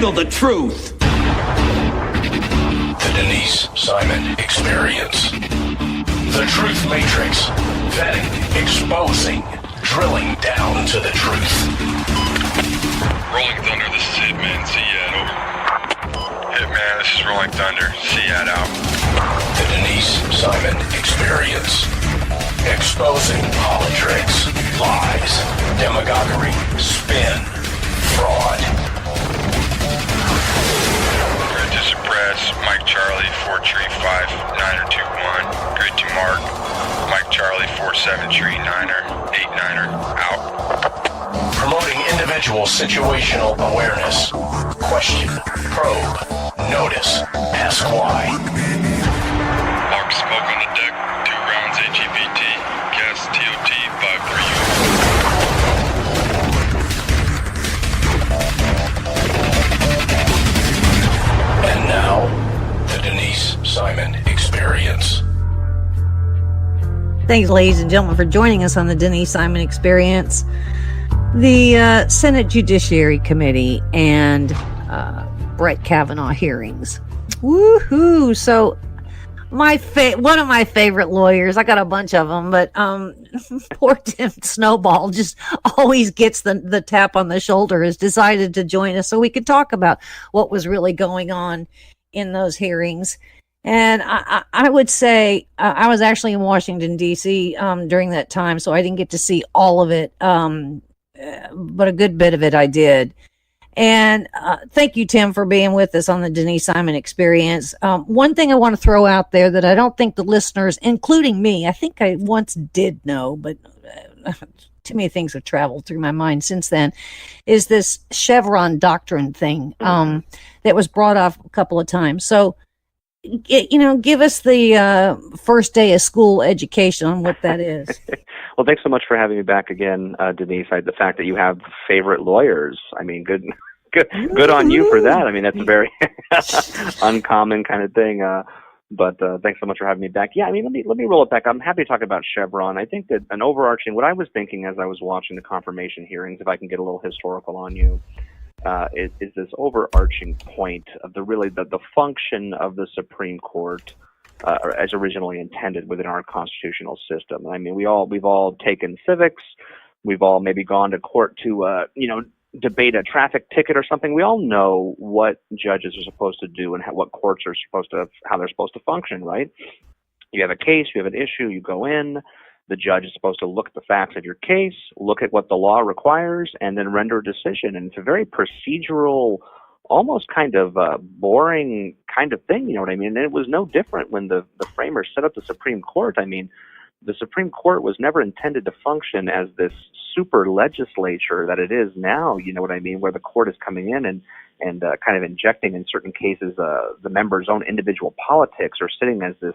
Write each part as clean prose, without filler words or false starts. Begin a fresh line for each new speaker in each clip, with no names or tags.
handle the truth.
The Denise Simon Experience. The Truth Matrix. Vetting, exposing, drilling down to the truth.
Rolling Thunder, this is Hitman, Ciyad, over. Hitman, this is Rolling Thunder, Ciyad out.
The Denise Simon Experience. Exposing politics, lies, demagoguery, spin, fraud.
Grid to suppress, Mike Charlie, 4 tree 5, 9er 2 1. Grid to mark, Mike Charlie, 4 7 tree 9er, 8 9er, out.
Promoting individual situational awareness. Question, probe, notice, ask why.
Mark smoke on the deck, 2 rounds AGBT, gas TOT 5-3.
And now, the Denise Simon Experience.
Thanks, ladies and gentlemen, for joining us on the Denise Simon Experience. The Senate Judiciary Committee and Brett Kavanaugh hearings. Woohoo! So, one of my favorite lawyers, I got a bunch of them, but poor Tim Snowball just always gets the tap on the shoulder, has decided to join us so we could talk about what was really going on in those hearings. And I would say I was actually in Washington, D.C. During that time, so I didn't get to see all of it, but a good bit of it I did. And thank you, Tim, for being with us on the Denise Simon Experience. One thing I want to throw out there that I don't think the listeners, including me, I think I once did know, but too many things have traveled through my mind since then, is this Chevron Doctrine thing that was brought up a couple of times. So, give us the first day of school education on what that is.
Well, thanks so much for having me back again, Denise. The fact that you have favorite lawyers, I mean, good on you for that. I mean, that's a very uncommon kind of thing. But thanks so much for having me back. Yeah, I mean, let me roll it back. I'm happy to talk about Chevron. I think that an overarching, what I was thinking as I was watching the confirmation hearings, if I can get a little historical on you, is this overarching point of the function of the Supreme Court as originally intended within our constitutional system. I mean, we've all taken civics, we've all maybe gone to court to debate a traffic ticket or something. We all know what judges are supposed to do and what courts are how they're supposed to function, right? You have a case, you have an issue, you go in. The judge is supposed to look at the facts of your case, look at what the law requires, and then render a decision. And it's a very procedural, almost kind of boring kind of thing, you know what I mean? And it was no different when the framers set up the Supreme Court. I mean, the Supreme Court was never intended to function as this super legislature that it is now, you know what I mean, where the court is coming in and kind of injecting in certain cases the members' own individual politics, or sitting as this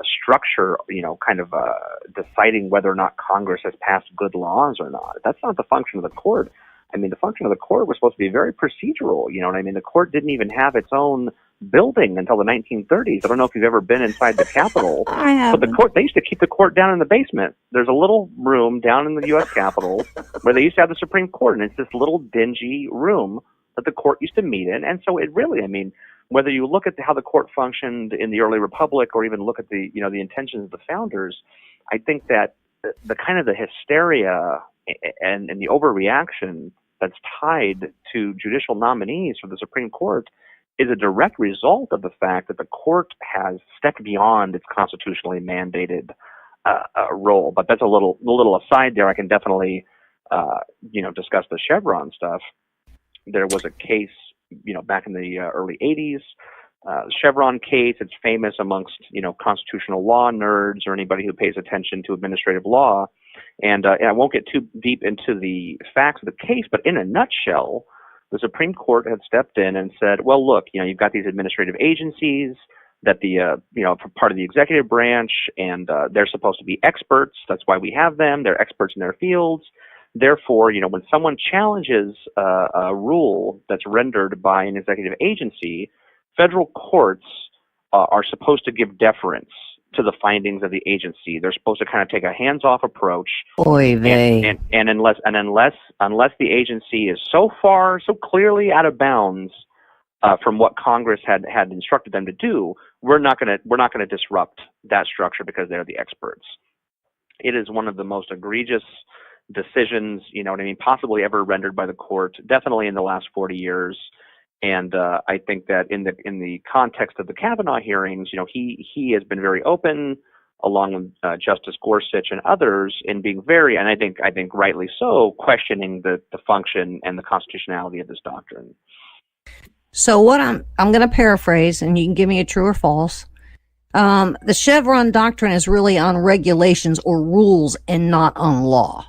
structure, kind of deciding whether or not Congress has passed good laws or not. That's not the function of the court. I mean, the function of the court was supposed to be very procedural. You know what I mean? The court didn't even have its own building until the 1930s. I don't know if you've ever been inside the Capitol.
I have.
But they used to keep the court down in the basement. There's a little room down in the U.S. Capitol where they used to have the Supreme Court, and it's this little dingy room that the court used to meet in. And so it really, I mean, whether you look at how the court functioned in the early republic, or even look at the intentions of the founders, I think that the kind of the hysteria and the overreaction that's tied to judicial nominees for the Supreme Court is a direct result of the fact that the court has stepped beyond its constitutionally mandated role. But that's a little aside there. I can definitely discuss the Chevron stuff. There was a case back in the early 80s, Chevron case. It's famous amongst, constitutional law nerds or anybody who pays attention to administrative law. And I won't get too deep into the facts of the case, but in a nutshell, the Supreme Court had stepped in and said, well, look, you've got these administrative agencies that part of the executive branch, and they're supposed to be experts. That's why we have them. They're experts in their fields. Therefore, when someone challenges a rule that's rendered by an executive agency, federal courts are supposed to give deference to the findings of the agency. They're supposed to kind of take a hands-off approach.
Oy vey.
And unless the agency is so clearly out of bounds from what Congress had instructed them to do, we're not going to disrupt that structure because they're the experts. It is one of the most egregious decisions, possibly ever rendered by the court, definitely in the last 40 years. And I think that in the context of the Cavanaugh hearings, he has been very open, along with Justice Gorsuch and others, in being very, and I think rightly so, questioning the function and the constitutionality of this doctrine.
So what I'm going to paraphrase, and you can give me a true or false. The Chevron Doctrine is really on regulations or rules and not on law.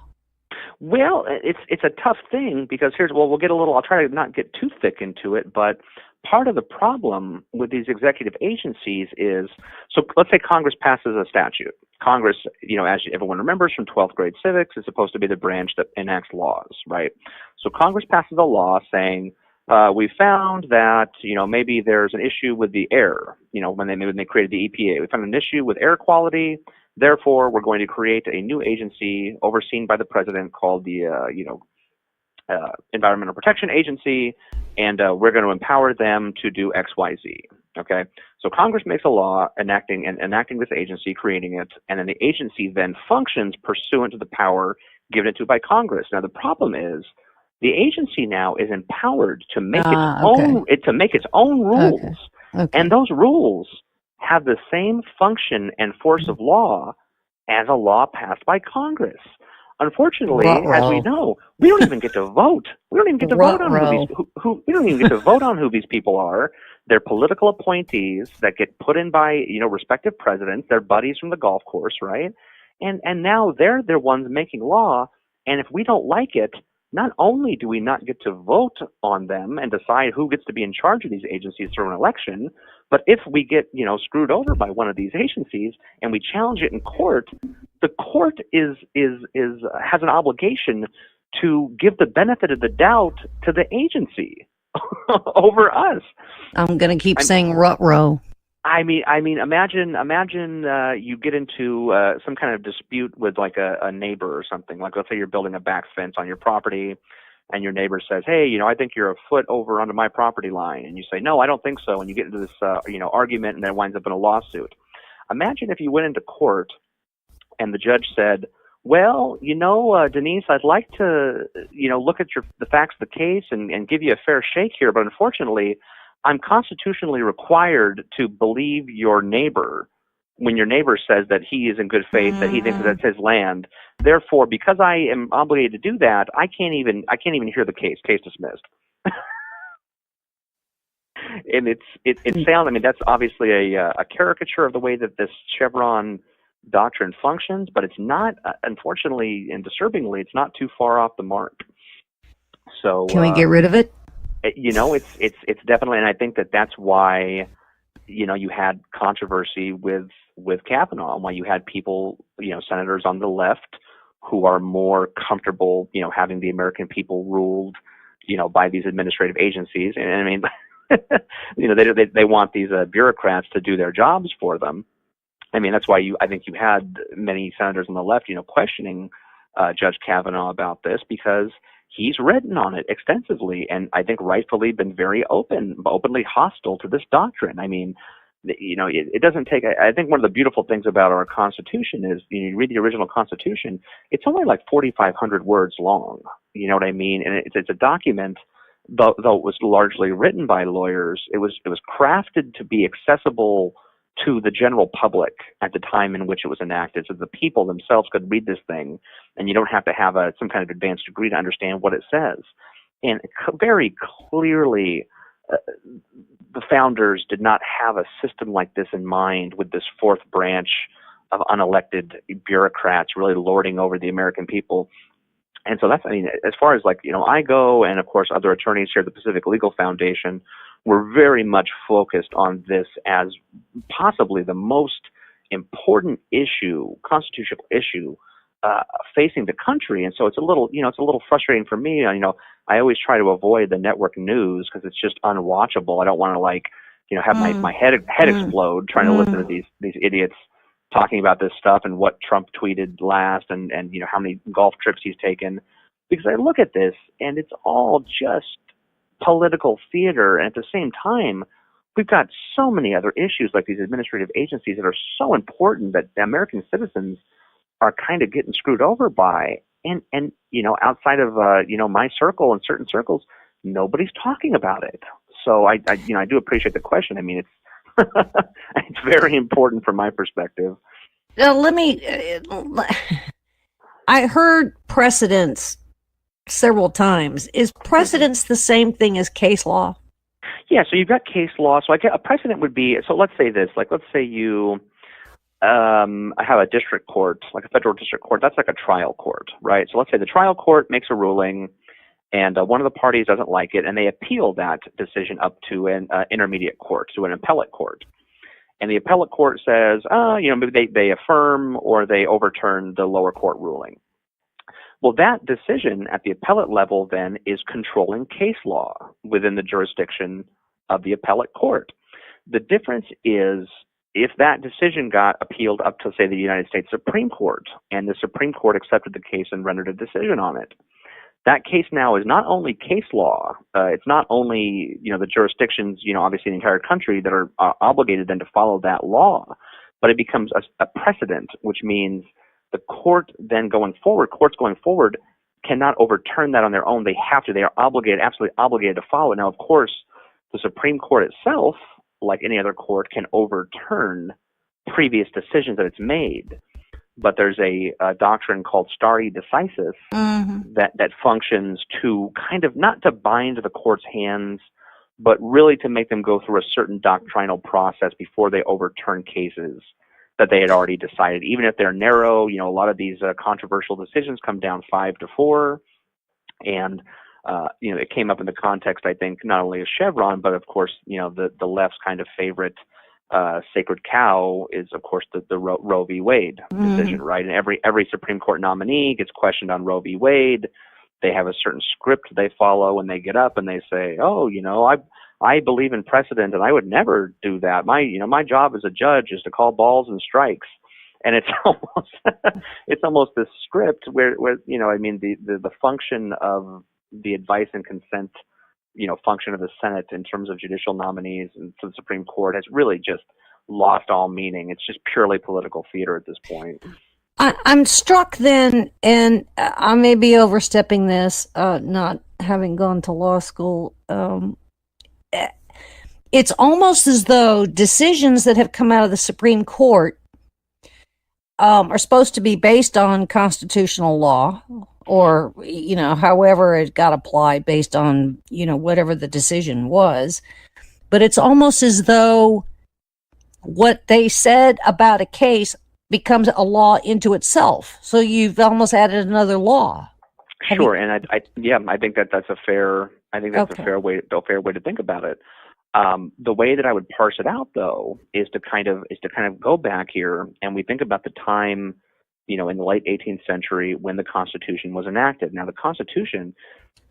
Well, it's a tough thing because I'll try to not get too thick into it, but part of the problem with these executive agencies is, so let's say Congress passes a statute. Congress, as everyone remembers from 12th grade civics, is supposed to be the branch that enacts laws, right? So Congress passes a law saying, we found that, maybe there's an issue with the air, when they created the EPA. We found an issue with air quality. Therefore, we're going to create a new agency overseen by the president called the, Environmental Protection Agency, and we're going to empower them to do X, Y, Z. Okay, so Congress makes a law enacting this agency, creating it, and then the agency then functions pursuant to the power given it to by Congress. Now, the problem is the agency now is empowered to make its own rules, and those rules have the same function and force of law as a law passed by Congress. Unfortunately, as we know, we don't even get to vote. We don't even get to vote on we don't even get to vote on who these people are. They're political appointees that get put in by, respective presidents. They're buddies from the golf course, right? And now they're the ones making law. And if we don't like it, not only do we not get to vote on them and decide who gets to be in charge of these agencies through an election, but if we get, screwed over by one of these agencies and we challenge it in court, the court has an obligation to give the benefit of the doubt to the agency over us.
I'm going to keep saying rut-row.
I mean, imagine you get into some kind of dispute with like a neighbor or something. Like, let's say you're building a back fence on your property, and your neighbor says, "Hey, I think you're a foot over onto my property line," and you say, "No, I don't think so," and you get into this argument, and then it winds up in a lawsuit. Imagine if you went into court, and the judge said, "Well, Denise, I'd like to look at the facts of the case and give you a fair shake here, but unfortunately, I'm constitutionally required to believe your neighbor when your neighbor says that he is in good faith, that he thinks that's his land. Therefore, because I am obligated to do that, I can't even hear the case. Case dismissed." And it sounds. I mean, that's obviously a caricature of the way that this Chevron doctrine functions, but it's not. Unfortunately and disturbingly, it's not too far off the mark. So
can we get rid of it?
It's definitely, and I think that's why you had controversy with Cavanaugh, and why you had people, senators on the left who are more comfortable, having the American people ruled, by these administrative agencies. And I mean, they want these bureaucrats to do their jobs for them. I mean, that's why I think you had many senators on the left, questioning Judge Kavanaugh about this, because he's written on it extensively, and I think rightfully been very openly hostile to this doctrine. I mean, it doesn't take. I think one of the beautiful things about our Constitution is, you read the original Constitution, it's only like 4,500 words long. You know what I mean? And it's a document, though it was largely written by lawyers. It was crafted to be accessible to the general public at the time in which it was enacted, so the people themselves could read this thing, and you don't have to have some kind of advanced degree to understand what it says. And very clearly, the founders did not have a system like this in mind, with this fourth branch of unelected bureaucrats really lording over the American people. And so that's, I mean, as far as I go, and of course other attorneys here at the Pacific Legal Foundation, we're very much focused on this as possibly the most important issue, constitutional issue, facing the country. And so it's a little frustrating for me. I always try to avoid the network news because it's just unwatchable. I don't want to have my head explode trying to listen to these idiots, talking about this stuff and what Trump tweeted last and how many golf trips he's taken, because I look at this and it's all just political theater. And at the same time, we've got so many other issues like these administrative agencies that are so important that the American citizens are kind of getting screwed over by. And outside of, my circle and certain circles, nobody's talking about it. So I do appreciate the question. I mean, it's, it's very important from my perspective.
I heard precedents several times. Is precedents the same thing as case law?
Yeah, so you've got case law. So a precedent would be, so let's say this, like let's say you have a district court, like a federal district court, that's like a trial court, right? So let's say the trial court makes a ruling and one of the parties doesn't like it and they appeal that decision up to an intermediate court, to an appellate court. And the appellate court says, maybe they affirm or they overturn the lower court ruling. Well, that decision at the appellate level then is controlling case law within the jurisdiction of the appellate court. The difference is if that decision got appealed up to, say, the United States Supreme Court, and the Supreme Court accepted the case and rendered a decision on it, that case now is not only case law, it's not only, the jurisdictions, obviously the entire country that are obligated then to follow that law, but it becomes a precedent, which means the courts going forward cannot overturn that on their own. They are obligated, absolutely obligated to follow it. Now, of course, the Supreme Court itself, like any other court, can overturn previous decisions that it's made. But there's a doctrine called stare decisis that functions to kind of not to bind the court's hands, but really to make them go through a certain doctrinal process before they overturn cases that they had already decided. Even if they're narrow, a lot of these controversial decisions come down 5-4. And, it came up in the context, I think, not only of Chevron, but of course, the left's kind of favorite sacred cow is, of course, the Roe v. Wade decision, right? And every Supreme Court nominee gets questioned on Roe v. Wade. They have a certain script they follow when they get up and they say, I believe in precedent and I would never do that. My job as a judge is to call balls and strikes. And it's almost this script where the function of the advice and consent function of the Senate in terms of judicial nominees and to the Supreme Court has really just lost all meaning. It's just purely political theater at this point.
I'm struck then, and I may be overstepping this, not having gone to law school. It's almost as though decisions that have come out of the Supreme Court are supposed to be based on constitutional law, or, however it got applied based on, whatever the decision was. But it's almost as though what they said about a case becomes a law into itself. So you've almost added another law.
Sure. And I think that's a fair way to think about it. The way that I would parse it out, though, is to kind of go back here and we think about the time, in the late 18th century when the Constitution was enacted. Now, the Constitution,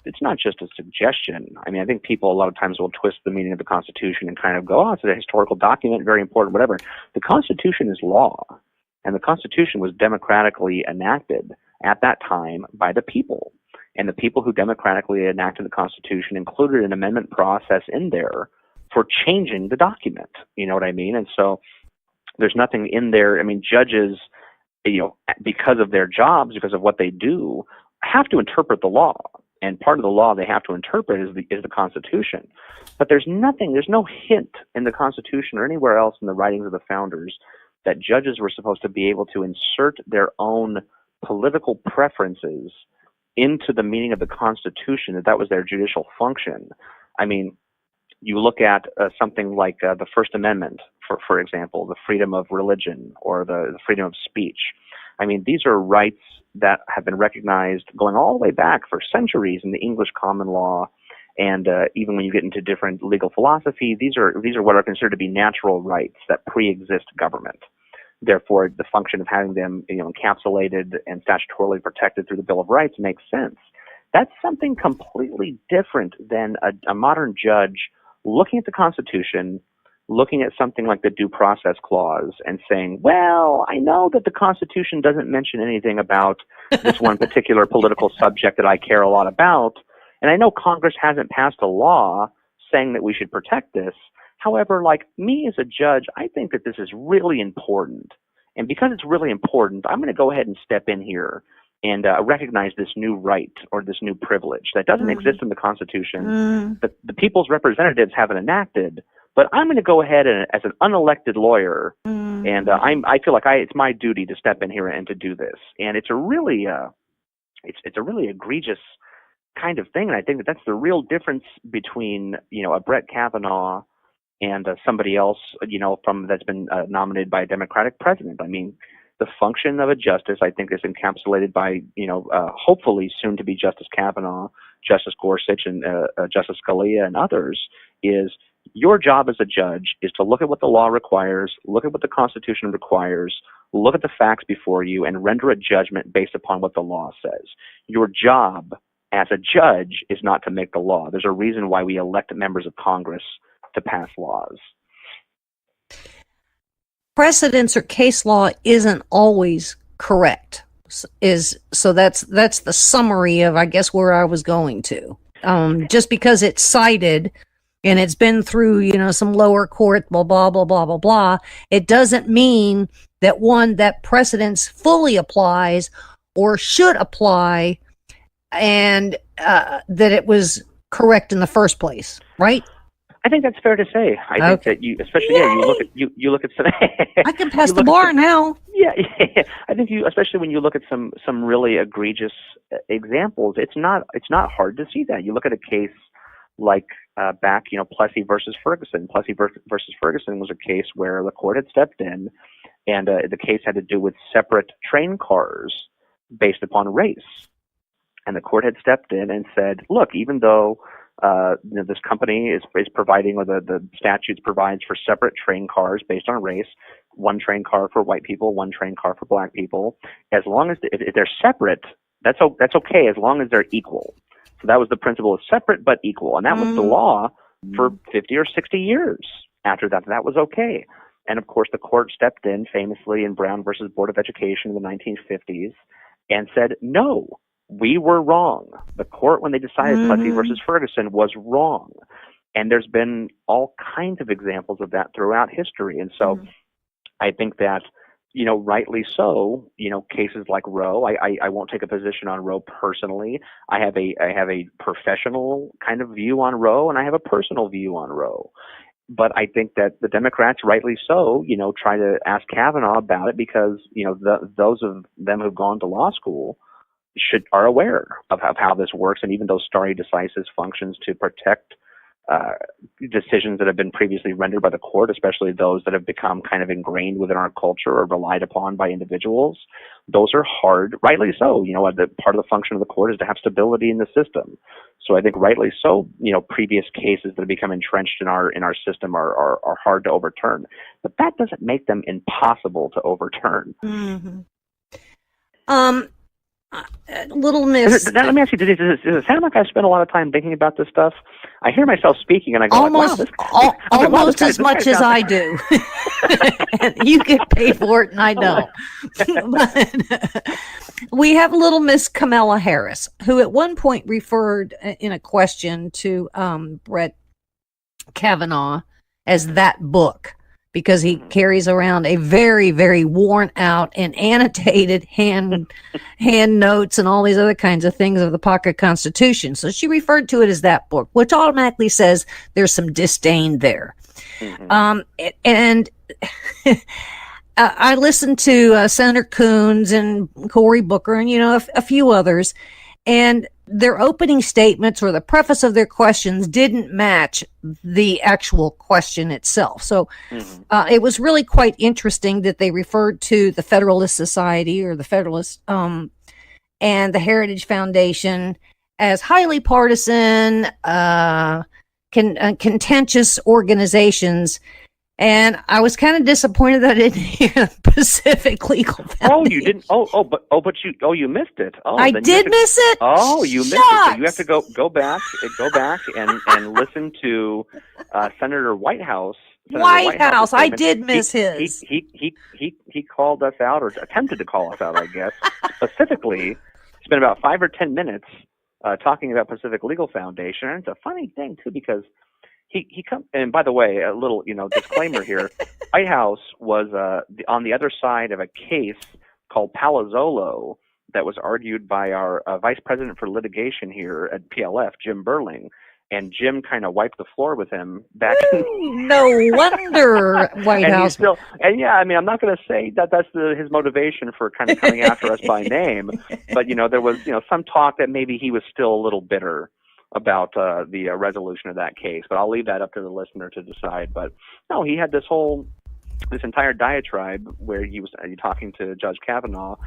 it's not just a suggestion. I mean, I think people a lot of times will twist the meaning of the Constitution and kind of go, it's a historical document, very important, whatever. The Constitution is law, and the Constitution was democratically enacted at that time by the people. And the people who democratically enacted the Constitution included an amendment process in there for changing the document. You know what I mean? And so there's nothing in there. I mean, judges, because of their jobs, because of what they do, have to interpret the law. And part of the law they have to interpret is the Constitution. But there's no hint in the Constitution or anywhere else in the writings of the founders that judges were supposed to be able to insert their own political preferences into the meaning of the Constitution, that was their judicial function. I mean, you look at something like the First Amendment, for example, the freedom of religion or the freedom of speech. I mean, these are rights that have been recognized going all the way back for centuries in the English common law, and even when you get into different legal philosophy, these are what are considered to be natural rights that pre-exist government. Therefore, the function of having them, encapsulated and statutorily protected through the Bill of Rights makes sense. That's something completely different than a modern judge looking at the Constitution, looking at something like the Due Process Clause and saying, well, I know that the Constitution doesn't mention anything about this one particular political subject that I care a lot about, and I know Congress hasn't passed a law saying that we should protect this. However, like me as a judge, I think that this is really important. And because it's really important, I'm going to go ahead and step in here and recognize this new right or this new privilege that doesn't exist in the Constitution, that the people's representatives haven't enacted. But I'm going to go ahead and, as an unelected lawyer, and I feel like it's my duty to step in here and to do this. And it's a really, it's a really egregious kind of thing. And I think that that's the real difference between, a Brett Kavanaugh and somebody else, that's been nominated by a Democratic president. I mean, the function of a justice, I think, is encapsulated by, hopefully soon to be Justice Kavanaugh, Justice Gorsuch, and Justice Scalia, and others, is your job as a judge is to look at what the law requires, look at what the Constitution requires, look at the facts before you, and render a judgment based upon what the law says. Your job as a judge is not to make the law. There's a reason why we elect members of Congress to pass laws.
Precedents or case law isn't always correct. So that's the summary of, I guess, where I was going to. Just because it's cited and it's been through, some lower court, blah, blah, blah, blah, blah, blah, it doesn't mean that precedence fully applies or should apply, and that it was correct in the first place, right?
I think that's fair to say. I think that you, especially, you look at some.
I can pass the bar now.
Yeah. I think especially when you look at some really egregious examples, it's not hard to see that. You look at a case like Plessy versus Ferguson. Plessy versus Ferguson was a case where the court had stepped in, and the case had to do with separate train cars based upon race, and the court had stepped in and said, look, even though this company is providing, or the statutes provides for separate train cars based on race, one train car for white people, one train car for black people. As long as if they're separate, that's okay as long as they're equal. So that was the principle of separate but equal, and that was the law for 50 or 60 years. After that, that was okay. And of course, the court stepped in famously in Brown versus Board of Education in the 1950s and said, no, we were wrong. The court, when they decided Plessy versus Ferguson, was wrong. And there's been all kinds of examples of that throughout history. And so I think that, rightly so, cases like Roe, I won't take a position on Roe personally. I have a professional kind of view on Roe, and I have a personal view on Roe. But I think that the Democrats, rightly so, try to ask Kavanaugh about it because, those of them who've gone to law school are aware of how this works, and even those stare decisis functions to protect decisions that have been previously rendered by the court, especially those that have become kind of ingrained within our culture or relied upon by individuals. Those are hard, rightly so. The part of the function of the court is to have stability in the system. So I think rightly so, previous cases that have become entrenched in our system are hard to overturn. But that doesn't make them impossible to overturn.
Little Miss.
Let me ask you, does it sound like I spend a lot of time thinking about this stuff? I hear myself speaking and I go,
almost as much as I do. You get paid for it and I don't. But, we have little Miss Kamala Harris, who at one point referred in a question to Brett Kavanaugh as that book, because he carries around a very, very worn out and annotated hand notes and all these other kinds of things of the pocket Constitution. So she referred to it as that book, which automatically says there's some disdain there. And I listened to Senator Coons and Cory Booker and, a few others, and their opening statements or the preface of their questions didn't match the actual question itself. So it was really quite interesting that they referred to the Federalist Society or the Federalist and the Heritage Foundation as highly partisan, contentious organizations. And I was kind of disappointed that I didn't hear Pacific Legal Foundation.
Oh, you didn't? You missed it. Oh,
I did miss it.
Oh, you missed it. So you have to go back and listen to Senator Whitehouse
White House. I did miss his.
He called us out, or attempted to call us out, I guess. Specifically, spent about 5 or 10 minutes talking about Pacific Legal Foundation. And it's a funny thing too, because he come. And by the way, a little disclaimer here: White House was on the other side of a case called Palazzolo that was argued by our vice president for litigation here at PLF, Jim Burling. And Jim kind of wiped the floor with him back.
No wonder White House.
I'm not going to say that that's his motivation for kind of coming after us by name, but there was some talk that maybe he was still a little bitter about the resolution of that case. But I'll leave that up to the listener to decide. But no, he had this entire diatribe where he was talking to Judge Cavanaugh.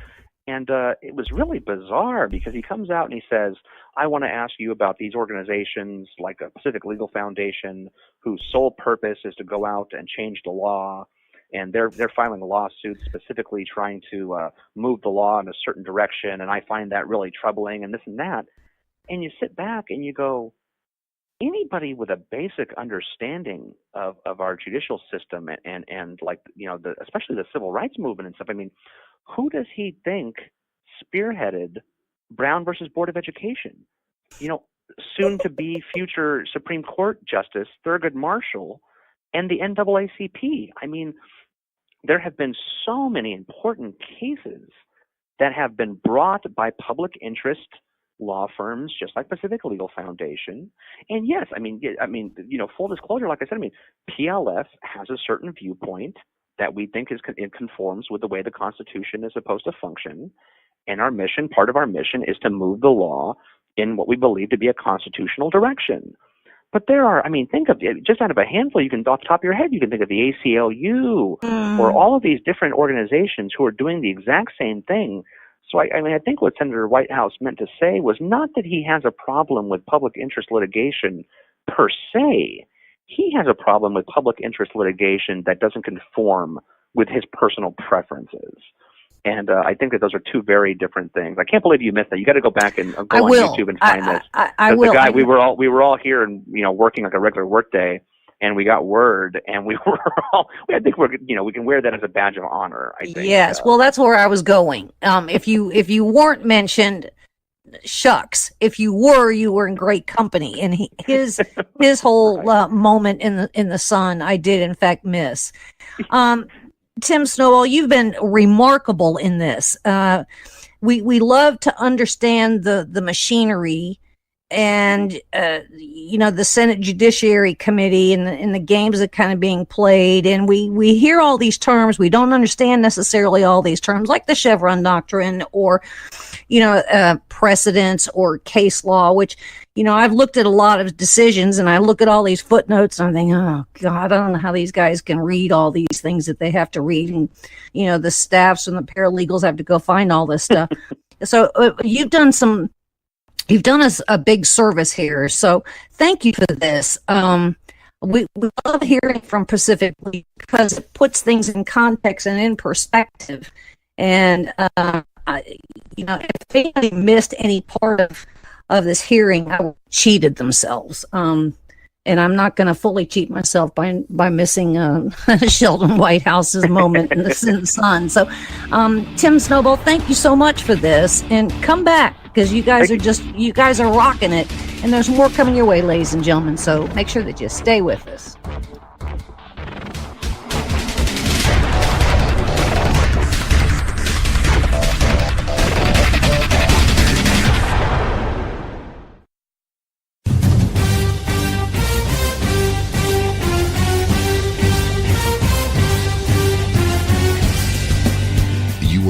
And it was really bizarre because he comes out and he says, I want to ask you about these organizations like a Pacific Legal Foundation whose sole purpose is to go out and change the law. And they're filing lawsuits specifically trying to move the law in a certain direction. And I find that really troubling and this and that. And you sit back and you go, anybody with a basic understanding of our judicial system and like, especially the civil rights movement and stuff, I mean, who does he think spearheaded Brown versus Board of Education? Soon to be future Supreme Court Justice Thurgood Marshall and the NAACP. I mean, there have been so many important cases that have been brought by public interest law firms, just like Pacific Legal Foundation. And yes, full disclosure, like I said, PLF has a certain viewpoint that we think it conforms with the way the Constitution is supposed to function. And part of our mission is to move the law in what we believe to be a constitutional direction. But there are, think of it, just out of a handful, you can, off the top of your head, you can think of the ACLU or all of these different organizations who are doing the exact same thing. So I think what Senator Whitehouse meant to say was not that he has a problem with public interest litigation per se. He has a problem with public interest litigation that doesn't conform with his personal preferences. And I think that those are two very different things. I can't believe you missed that. You got to go back and go on YouTube and find this.
I will.
The guy, we were all here and working like a regular work day, and we got word, and we were all. I think we can wear that as a badge of honor. I think.
Yes. Well, that's where I was going. If you weren't mentioned, shucks. If you were in great company. And his whole moment in the sun, I did in fact miss. Tim Snowball, you've been remarkable in this. We love to understand the machinery and the Senate Judiciary Committee and the games that kind of being played, and we hear all these terms. We don't understand necessarily all these terms, like the Chevron Doctrine or precedents or case law, which I've looked at a lot of decisions and I look at all these footnotes and I'm thinking, oh God, I don't know how these guys can read all these things that they have to read, and the staffs and the paralegals have to go find all this stuff. So you've done us a big service here, so thank you for this. We love hearing from Pacific because it puts things in context and in perspective. And if anybody missed any part of this hearing, I cheated themselves. And I'm not going to fully cheat myself by missing Sheldon Whitehouse's moment in the sun. So, Tim Snowball, thank you so much for this, and come back because you guys are rocking it, and there's more coming your way, ladies and gentlemen. So make sure that you stay with us.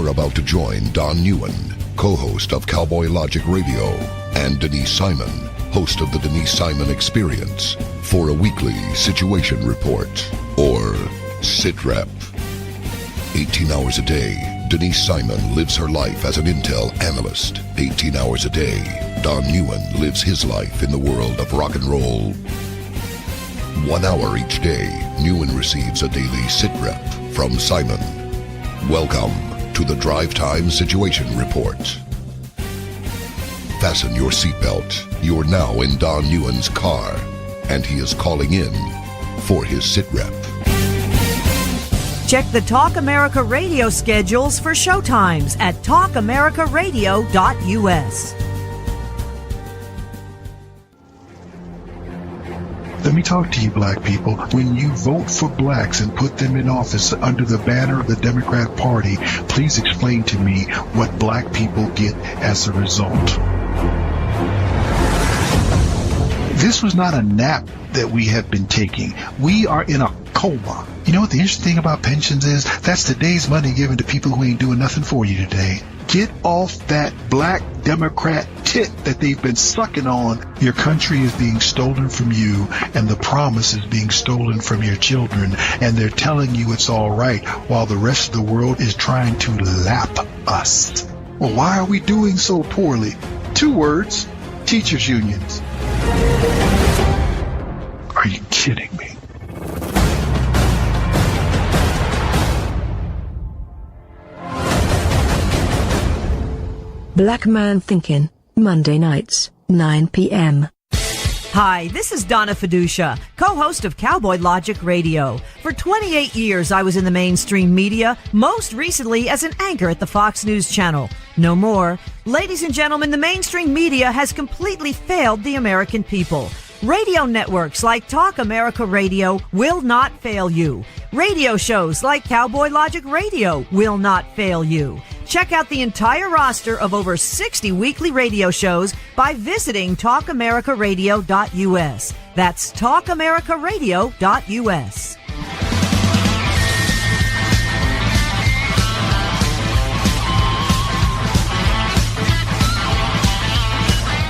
About to join Don Ewan, co-host of Cowboy Logic Radio, and Denise Simon, host of the Denise Simon Experience, for a weekly situation report, or SITREP. 18 hours a day, Denise Simon lives her life as an intel analyst. 18 hours a day, Don Ewan lives his life in the world of rock and roll. 1 hour each day, Ewan receives a daily SITREP from Simon. Welcome to the Drive Time Situation Report. Fasten your seatbelt. You're now in Don Ewan's car, and he is calling in for his SITREP.
Check the Talk America Radio schedules for showtimes at talkamericaradio.us.
Let me talk to you, black people. When you vote for blacks and put them in office under the banner of the Democrat Party, please explain to me what black people get as a result. This was not a nap that we have been taking. We are in a coma. You know what the interesting thing about pensions is? That's today's money given to people who ain't doing nothing for you today. Get off that black Democrat tit that they've been sucking on. Your country is being stolen from you, and the promise is being stolen from your children, and they're telling you it's all right while the rest of the world is trying to lap us. Well, why are we doing so poorly? 2 words: teachers' unions. Are you kidding me?
Black Man Thinking, Monday nights, 9 p.m.
Hi, this is Donna Fiducia, co-host of Cowboy Logic Radio. For 28 years, I was in the mainstream media, most recently as an anchor at the Fox News Channel. No more. Ladies and gentlemen, the mainstream media has completely failed the American people. Radio networks like Talk America Radio will not fail you. Radio shows like Cowboy Logic Radio will not fail you. Check out the entire roster of over 60 weekly radio shows by visiting talkamericaradio.us. That's talkamericaradio.us.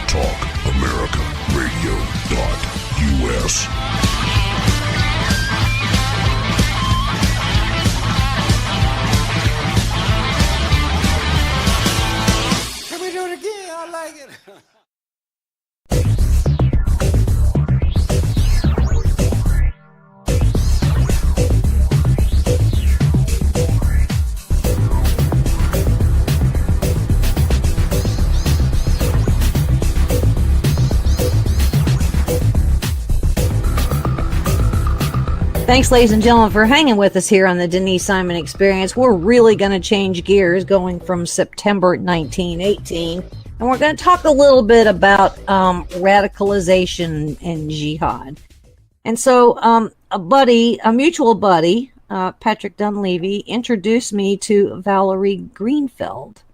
TalkAmericaRadio.us.
Can we do it again? I like it.
Thanks, ladies and gentlemen, for hanging with us here on the Denise Simon Experience. We're really going to change gears going from September 1918, and we're going to talk a little bit about radicalization and jihad. And so a mutual buddy, Patrick Dunleavy, introduced me to Valerie Greenfeld.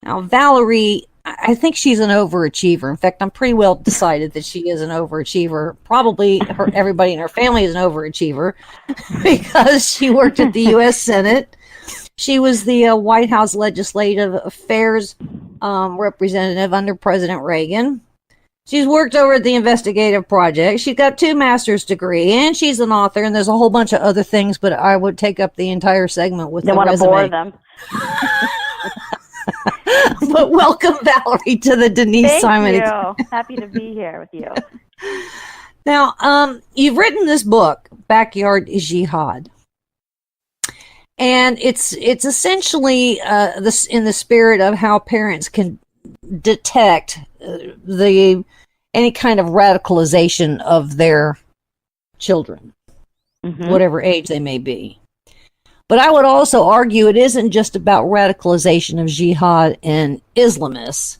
Now, Valerie, I think she's an overachiever. In fact, I'm pretty well decided that she is an overachiever. Probably everybody in her family is an overachiever because she worked at the U.S. Senate. She was the White House Legislative Affairs representative under President Reagan. She's worked over at the Investigative Project. She's got 2 master's degrees, and she's an author, and there's a whole bunch of other things, but I would take up the entire segment with the resume.
Don't want to bore them.
But welcome, Valerie, to the Denise Simon.
Thank you. Happy to be here with you.
Now, you've written this book, Backyard Jihad, and it's essentially this in the spirit of how parents can detect any kind of radicalization of their children, whatever age they may be. But I would also argue it isn't just about radicalization of jihad and Islamists.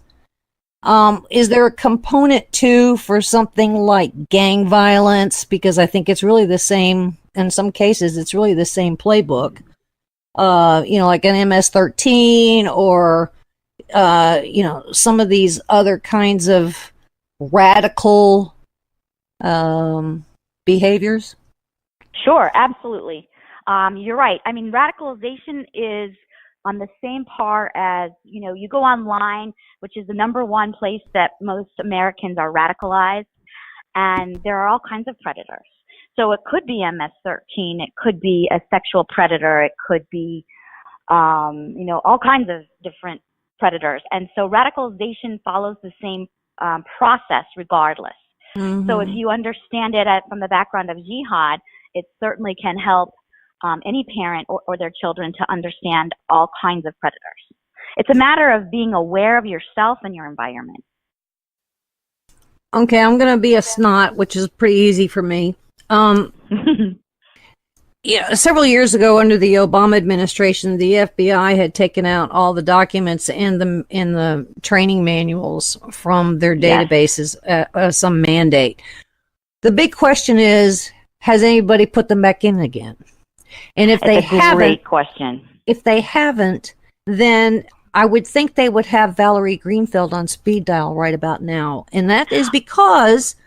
Is there a component, too, for something like gang violence? Because I think it's really the same, in some cases, it's really the same playbook. Like an MS-13 or, some of these other kinds of radical behaviors.
Sure, absolutely. You're right. I mean, radicalization is on the same par as, you go online, which is the number one place that most Americans are radicalized, and there are all kinds of predators. So it could be MS-13, it could be a sexual predator, it could be, all kinds of different predators. And so radicalization follows the same process regardless. So if you understand it from the background of jihad, it certainly can help any parent or their children to understand all kinds of predators. It's a matter of being aware of yourself and your environment.
Okay, I'm going to be a snot, which is pretty easy for me. several years ago under the Obama administration, the FBI had taken out all the documents and the training manuals from their databases, some mandate. The big question is, has anybody put them back in again? And if they haven't,
great question.
If they haven't, then I would think they would have Valerie Greenfield on speed dial right about now. And that is because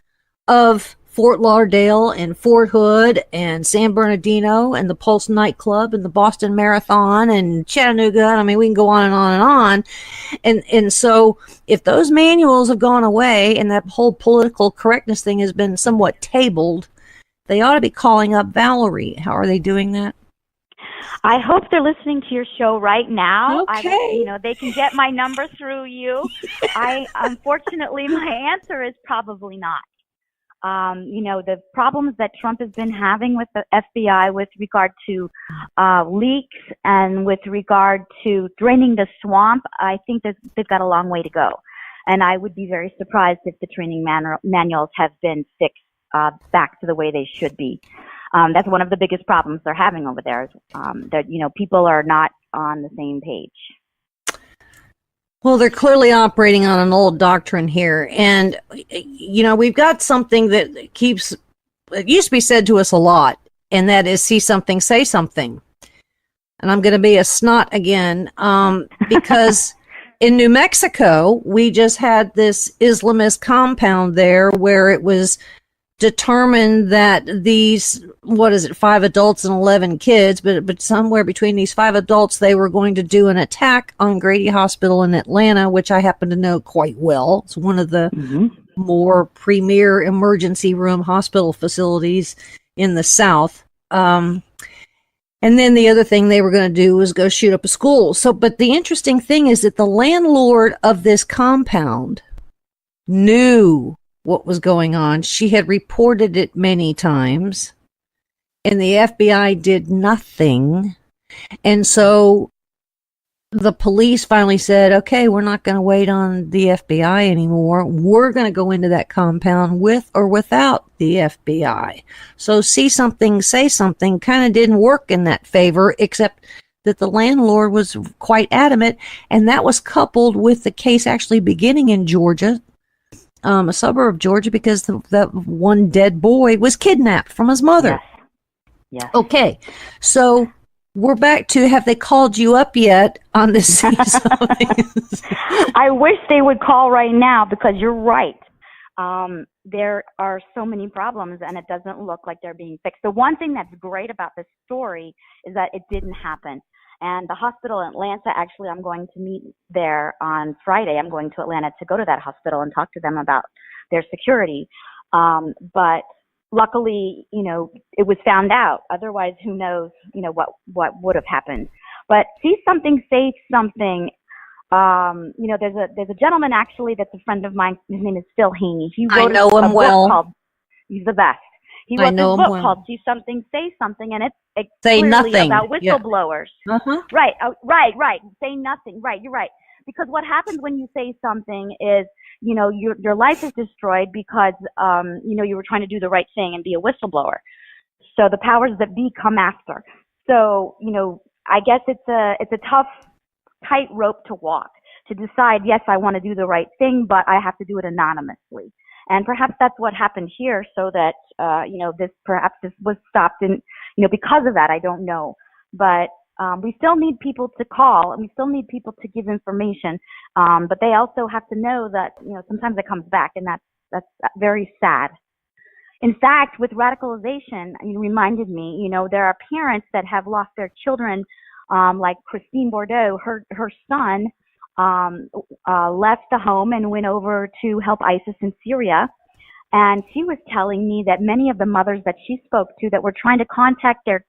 of Fort Lauderdale and Fort Hood and San Bernardino and the Pulse nightclub and the Boston Marathon and Chattanooga. I mean, we can go on and on and on. And so if those manuals have gone away and that whole political correctness thing has been somewhat tabled, they ought to be calling up Valerie. How are they doing that?
I hope they're listening to your show right now.
Okay.
They can get my number through you. Unfortunately, my answer is probably not. The problems that Trump has been having with the FBI with regard to leaks and with regard to draining the swamp, I think they've got a long way to go. And I would be very surprised if the training manuals have been fixed back to the way they should be. That's one of the biggest problems they're having over there. Is, that people are not on the same page.
Well, they're clearly operating on an old doctrine here. And, we've got something that it used to be said to us a lot, and that is see something, say something. And I'm going to be a snot again, because in New Mexico, we just had this Islamist compound there where it was determined that these, 5 adults and 11 kids, but somewhere between these 5 adults, they were going to do an attack on Grady Hospital in Atlanta, which I happen to know quite well. It's one of the more premier emergency room hospital facilities in the South. And then the other thing they were going to do was go shoot up a school. But the interesting thing is that the landlord of this compound knew what was going on. She had reported it many times, and the FBI did nothing. And so the police finally said, okay, we're not going to wait on the FBI anymore. We're going to go into that compound with or without the FBI. So see something, say something kind of didn't work in that favor, except that the landlord was quite adamant, and that was coupled with the case actually beginning in Georgia, a suburb of Georgia, because that one dead boy was kidnapped from his mother.
Yes.
Okay, so we're back to, have they called you up yet on this season?
I wish they would call right now, because you're right. There are so many problems, and it doesn't look like they're being fixed. The one thing that's great about this story is that it didn't happen. And the hospital in Atlanta, actually, I'm going to meet there on Friday. I'm going to Atlanta to go to that hospital and talk to them about their security. But luckily, it was found out. Otherwise, who knows, what would have happened. But see something, say something. There's a gentleman actually that's a friend of mine. His name is Phil Haney. He wrote a book called, he's the best. He wrote this book called "See Something, Say Something," and it's
say
clearly
nothing
about whistleblowers.
Yeah. Uh-huh.
Right. Say nothing. Right. You're right. Because what happens when you say something is, your life is destroyed because, you were trying to do the right thing and be a whistleblower. So the powers that be come after. So, I guess it's a tough tightrope to walk, to decide, yes, I want to do the right thing, but I have to do it anonymously. And perhaps that's what happened here, so that, this was stopped. And, because of that, I don't know. But we still need people to call, and we still need people to give information. But they also have to know that, sometimes it comes back, and that's very sad. In fact, with radicalization, you reminded me, there are parents that have lost their children, like Christine Bordeaux. Her son left the home and went over to help ISIS in Syria. And she was telling me that many of the mothers that she spoke to that were trying to contact their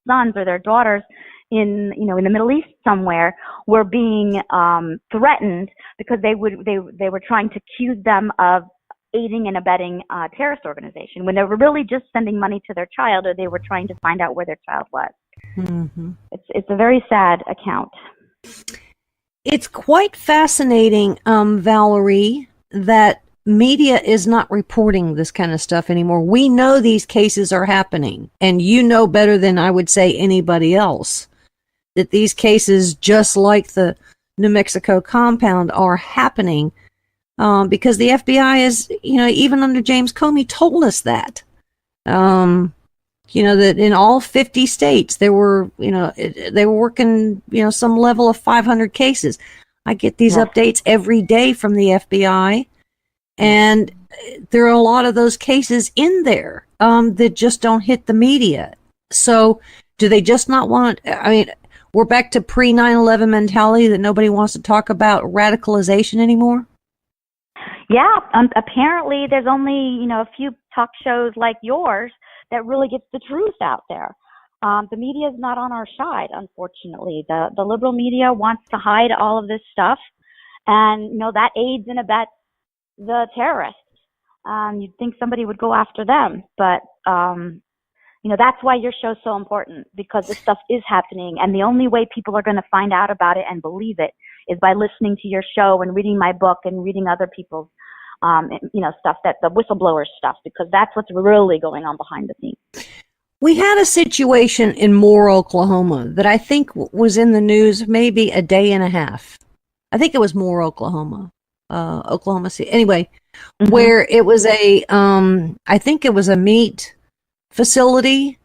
sons or their daughters in the Middle East somewhere were being threatened because they were trying to accuse them of aiding and abetting a terrorist organization, when they were really just sending money to their child, or they were trying to find out where their child was. Mm-hmm. It's a very sad account.
It's quite fascinating, Valerie, that media is not reporting this kind of stuff anymore. We know these cases are happening, and you know better than I would say anybody else that these cases, just like the New Mexico compound, are happening because the FBI is, even under James Comey, told us that. That in all 50 states they were working, some level of 500 cases. I get these updates every day from the FBI, and there are a lot of those cases in there that just don't hit the media. So do they just not want, we're back to pre-9/11 mentality that nobody wants to talk about radicalization anymore?
Yeah, apparently there's only, a few talk shows like yours that really gets the truth out there. The media is not on our side, unfortunately. The liberal media wants to hide all of this stuff, and, that aids and abets the terrorists. You'd think somebody would go after them, but, that's why your show's so important, because this stuff is happening, and the only way people are going to find out about it and believe it is by listening to your show and reading my book and reading other people's, stuff, that the whistleblower stuff, because that's what's really going on behind the scenes.
We had a situation in Moore, Oklahoma, that I think was in the news maybe a day and a half. I think it was Moore, Oklahoma City. Anyway, where it was I think it was a meat facility,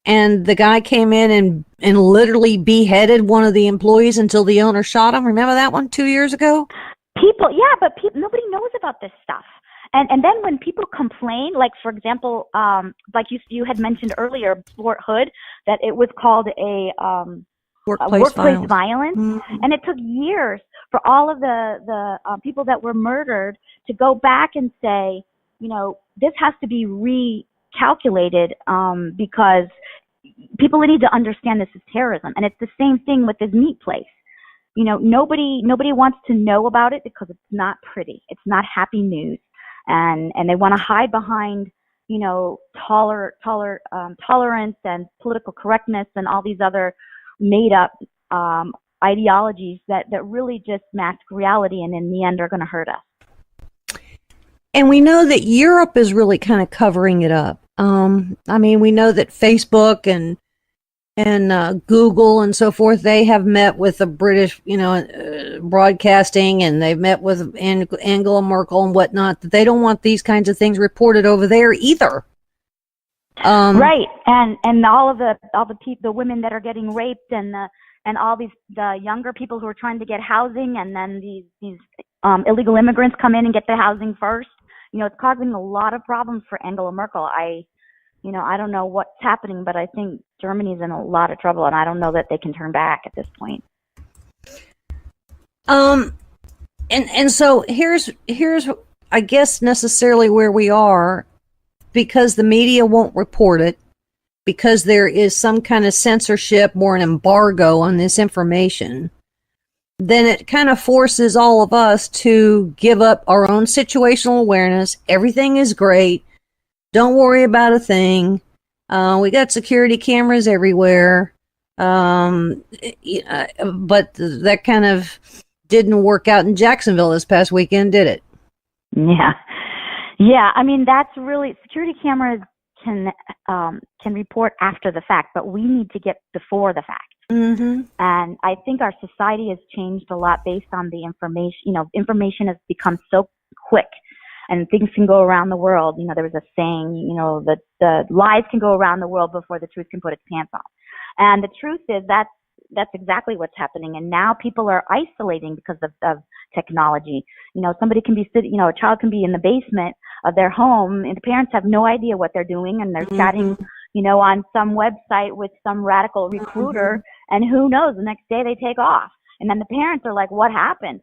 and the guy came in and literally beheaded one of the employees until the owner shot him. Remember that one 2 years ago?
Nobody knows about this stuff. And then when people complain, like, for example, like you had mentioned earlier, Fort Hood, that it was called a workplace violence. Mm-hmm. And it took years for all of the people that were murdered to go back and say, this has to be recalculated because people need to understand this is terrorism. And it's the same thing with this meat place. Nobody wants to know about it because it's not pretty. It's not happy news. And they want to hide behind, tolerance and political correctness and all these other made up ideologies that really just mask reality and in the end are going to hurt us.
And we know that Europe is really kind of covering it up. We know that Facebook and Google and so forth, they have met with the British, broadcasting, and they've met with Angela Merkel and whatnot, that they don't want these kinds of things reported over there either.
Right. And all the women that are getting raped and all the younger people who are trying to get housing, and then these illegal immigrants come in and get the housing first. It's causing a lot of problems for Angela Merkel. I don't know what's happening, but I think Germany's in a lot of trouble, and I don't know that they can turn back at this point.
And so here's I guess necessarily where we are, because the media won't report it, because there is some kind of censorship or an embargo on this information. Then it kind of forces all of us to give up our own situational awareness. Everything is great. Don't worry about a thing. We got security cameras everywhere. But that kind of didn't work out in Jacksonville this past weekend, did it?
Yeah. That's really, security cameras can report after the fact, but we need to get before the fact. Mm-hmm. And I think our society has changed a lot based on the information. Information has become so quick, and things can go around the world. There was a saying, that the lies can go around the world before the truth can put its pants on. And the truth is that's exactly what's happening. And now people are isolating because of technology. Somebody can be sitting, a child can be in the basement of their home, and the parents have no idea what they're doing, and they're chatting, on some website with some radical recruiter, and who knows, the next day they take off. And then the parents are like, what happened?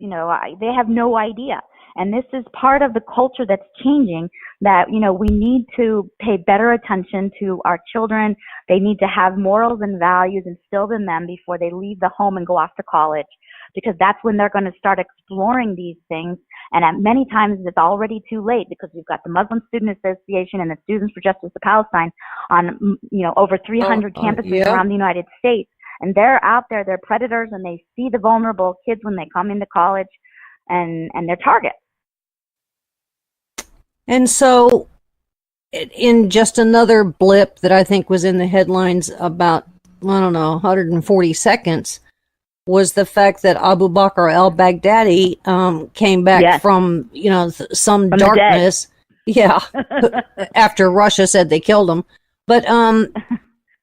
They have no idea. And this is part of the culture that's changing, that, we need to pay better attention to our children. They need to have morals and values instilled in them before they leave the home and go off to college, because that's when they're going to start exploring these things. And at many times it's already too late, because we've got the Muslim Student Association and the Students for Justice of Palestine on, over 300 campuses around the United States. And they're out there, they're predators, and they see the vulnerable kids when they come into college, and they're targets.
And so, in just another blip that I think was in the headlines about, I don't know, 140 seconds, was the fact that Abu Bakr al Baghdadi came back from, some
From
darkness. Yeah, after Russia said they killed him. But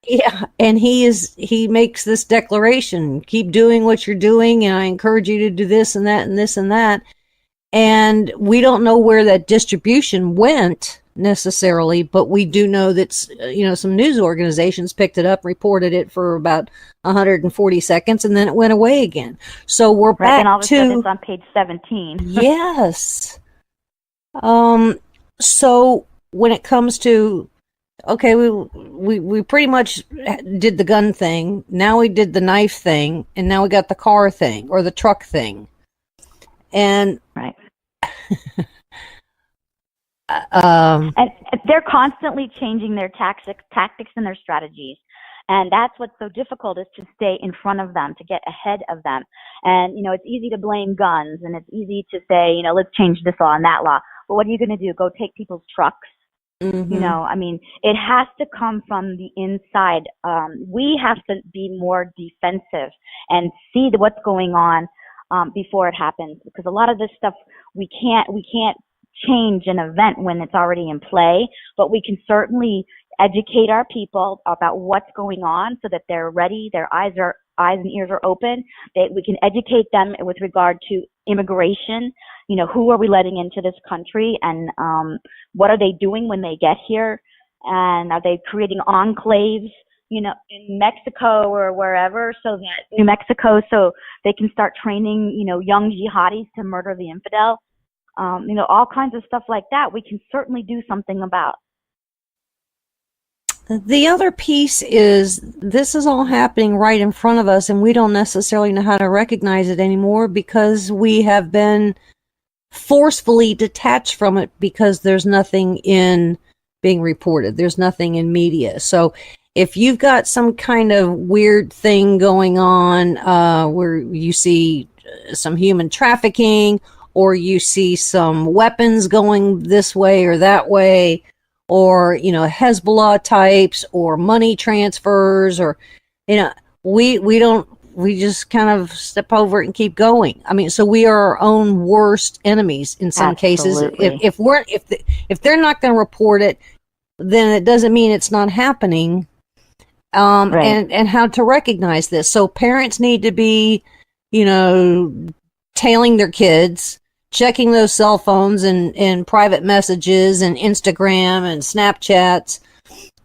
yeah, and he makes this declaration: keep doing what you're doing, and I encourage you to do this and that and this and that. And we don't know where that distribution went necessarily, but we do know that some news organizations picked it up, reported it for about 140 seconds, and then it went away again. So we're back
and all of a
to
sudden it's on page 17.
Yes. So when it comes to, okay, we pretty much did the gun thing. Now we did the knife thing, and now we got the car thing or the truck thing, and
right.
And
they're constantly changing their tactics and their strategies. And that's what's so difficult, is to stay in front of them, to get ahead of them. And, it's easy to blame guns, and it's easy to say, let's change this law and that law. But what are you going to do? Go take people's trucks?
Mm-hmm.
It has to come from the inside. We have to be more defensive and see what's going on before it happens, because a lot of this stuff we can't change an event when it's already in play, but we can certainly educate our people about what's going on so that they're ready, their eyes and ears are open. We can educate them with regard to immigration. Who are we letting into this country, and what are they doing when they get here, and are they creating enclaves, in Mexico or wherever, so that New Mexico, so they can start training, young jihadis to murder the infidel. All kinds of stuff like that we can certainly do something about.
The other piece is this is all happening right in front of us, and we don't necessarily know how to recognize it anymore because we have been forcefully detached from it because there's nothing in being reported. There's nothing in media. So if you've got some kind of weird thing going on where you see some human trafficking, or you see some weapons going this way or that way, or, Hezbollah types or money transfers, or, we just kind of step over it and keep going. So we are our own worst enemies in some
Absolutely.
cases. If they're not going to report it, then it doesn't mean it's not happening.
Right.
And how to recognize this. So parents need to be, tailing their kids, checking those cell phones and private messages and Instagram and Snapchats.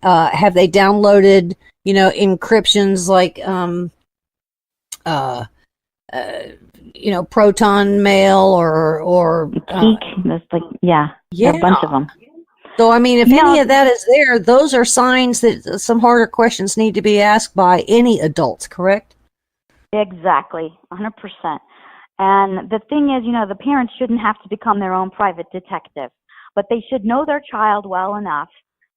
Have they downloaded, encryptions like, Proton Mail or
Geek. There's a bunch of them.
So, if any of that is there, those are signs that some harder questions need to be asked by any adults, correct?
Exactly, 100%. And the thing is, the parents shouldn't have to become their own private detective, but they should know their child well enough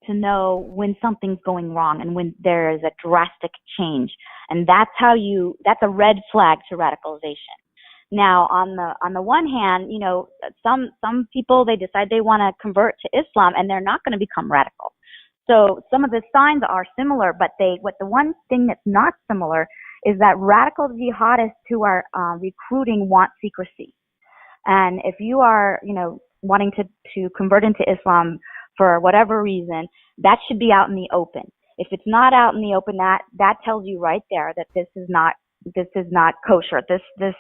to know when something's going wrong and when there is a drastic change. And that's a red flag to radicalization. Now, on the one hand, some people, they decide they want to convert to Islam and they're not going to become radical. So some of the signs are similar, but the one thing that's not similar is that radical jihadists who are recruiting want secrecy. And if you are, wanting to convert into Islam for whatever reason, that should be out in the open. If it's not out in the open, that tells you right there that this is not kosher. This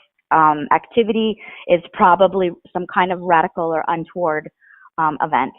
activity is probably some kind of radical or untoward event.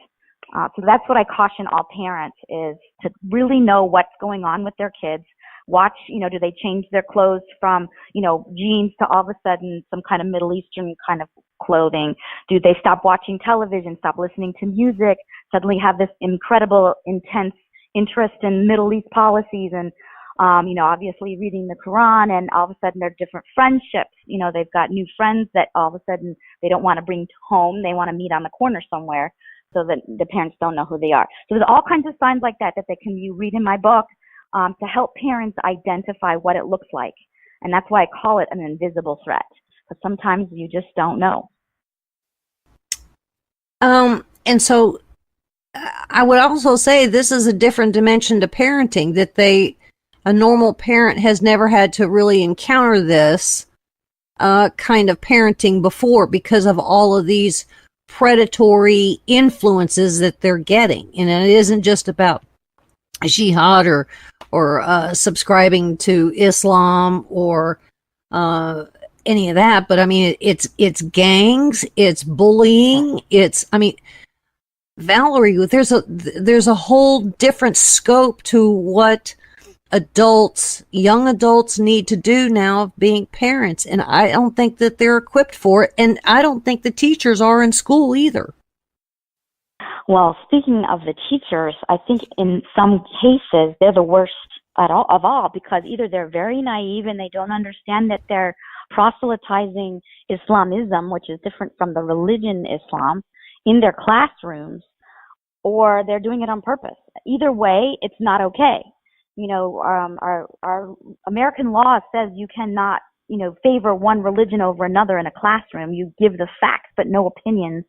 So that's what I caution all parents, is to really know what's going on with their kids. Watch, do they change their clothes from, jeans to all of a sudden some kind of Middle Eastern kind of clothing? Do they stop watching television, stop listening to music, suddenly have this incredible, intense interest in Middle East policies and, obviously reading the Quran, and all of a sudden they're different friendships. They've got new friends that all of a sudden they don't want to bring home. They want to meet on the corner somewhere so that the parents don't know who they are. So there's all kinds of signs like that you read in my book. To help parents identify what it looks like. And that's why I call it an invisible threat, because sometimes you just don't know.
And so I would also say this is a different dimension to parenting, that a normal parent has never had to really encounter this kind of parenting before because of all of these predatory influences that they're getting. And it isn't just about jihad or subscribing to Islam or any of that, but I mean it's gangs, it's bullying, Valerie, there's a whole different scope to what young adults need to do now of being parents, and I don't think that they're equipped for it, and I don't think the teachers are in school either.
Well, speaking of the teachers, I think in some cases they're the worst of all, because either they're very naive and they don't understand that they're proselytizing Islamism, which is different from the religion Islam, in their classrooms, or they're doing it on purpose. Either way, it's not okay. Our American law says you cannot, favor one religion over another in a classroom. You give the facts, but no opinions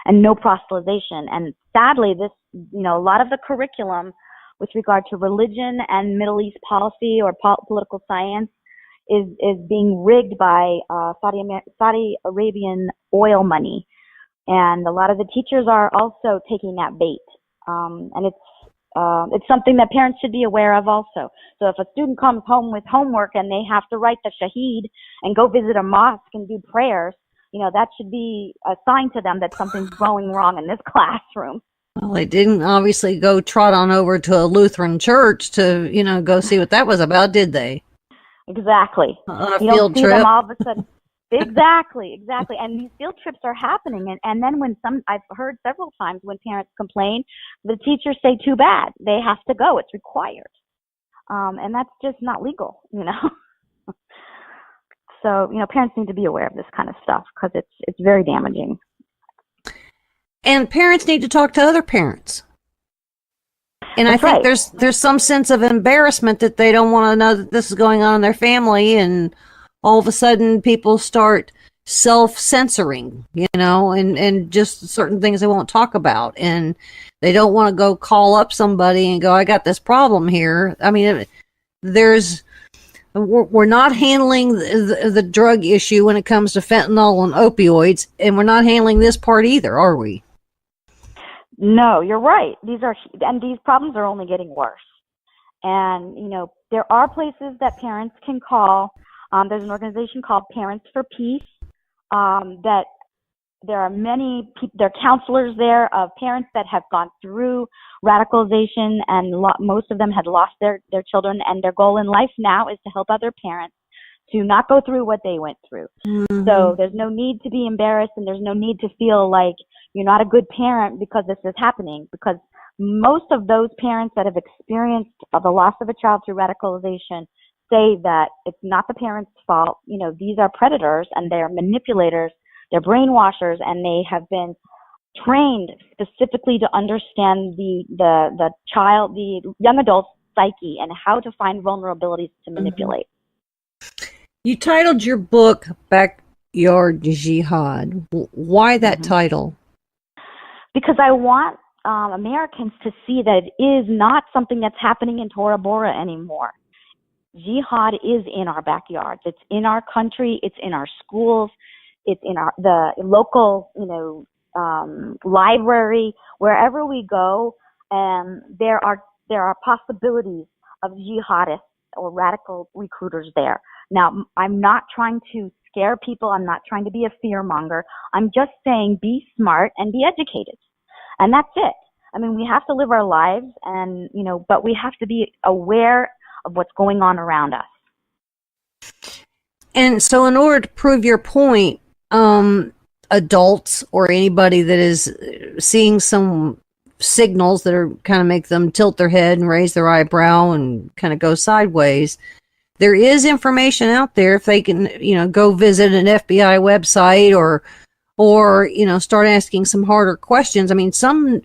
and no proselytization. And sadly, this, a lot of the curriculum with regard to religion and Middle East policy or political science is being rigged by Saudi Arabian oil money. And a lot of the teachers are also taking that bait. And it's something that parents should be aware of also. So if a student comes home with homework and they have to write the Shaheed and go visit a mosque and do prayers, that should be a sign to them that something's going wrong in this classroom.
Well, they didn't obviously go trot on over to a Lutheran church to, go see what that was about, did they?
Exactly.
On a
you
field
don't see
trip.
them all of a sudden. Exactly. And these field trips are happening. And then I've heard several times when parents complain, the teachers say, too bad, they have to go, it's required. And that's just not legal, So, parents need to be aware of this kind of stuff because it's very damaging.
And parents need to talk to other parents. And
That's
I think
right.
there's some sense of embarrassment that they don't want to know that this is going on in their family, and all of a sudden people start self-censoring, and just certain things they won't talk about, and they don't want to go call up somebody and go, I got this problem here. I mean, we're not handling the drug issue when it comes to fentanyl and opioids, and we're not handling this part either, are we?
No, you're right. These problems are only getting worse. And, there are places that parents can call. There's an organization called Parents for Peace, that there are there are counselors there of parents that have gone through radicalization, and most of them had lost their children, and their goal in life now is to help other parents to not go through what they went through. Mm-hmm. So there's no need to be embarrassed, and there's no need to feel like you're not a good parent because this is happening, because most of those parents that have experienced the loss of a child through radicalization say that it's not the parents' fault. These are predators and they're manipulators, they're brainwashers, and they have been trained specifically to understand the young adult's psyche and how to find vulnerabilities to manipulate.
You titled your book Backyard Jihad. Why that title?
Because I want Americans to see that it is not something that's happening in Tora Bora anymore. Jihad is in our backyards. It's in our country. It's in our schools. It's in the local, library. Wherever we go, there are possibilities of jihadists or radical recruiters there. Now, I'm not trying to scare people. I'm not trying to be a fear monger. I'm just saying be smart and be educated. And that's it. I mean, we have to live our lives, and, but we have to be aware of what's going on around us.
And so in order to prove your point, adults or anybody that is seeing some signals that are kind of make them tilt their head and raise their eyebrow and kind of go sideways, there is information out there if they can, go visit an FBI website or start asking some harder questions. I mean, some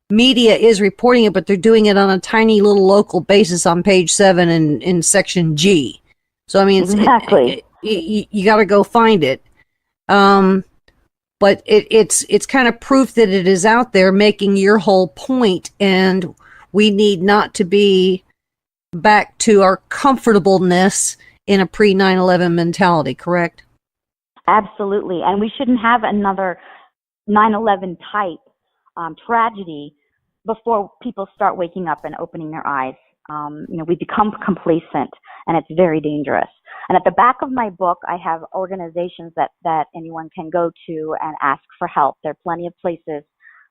media is reporting it, but they're doing it on a tiny little local basis on page 7 in section G. So, I mean,
exactly.
You got to go find it. But but it's kind of proof that it is out there making your whole point, and we need not to be back to our comfortableness in a pre 9/11 mentality, correct?
Absolutely. And we shouldn't have another 9/11 type tragedy before people start waking up and opening their eyes. We become complacent, and it's very dangerous. And at the back of my book, I have organizations that anyone can go to and ask for help. There are plenty of places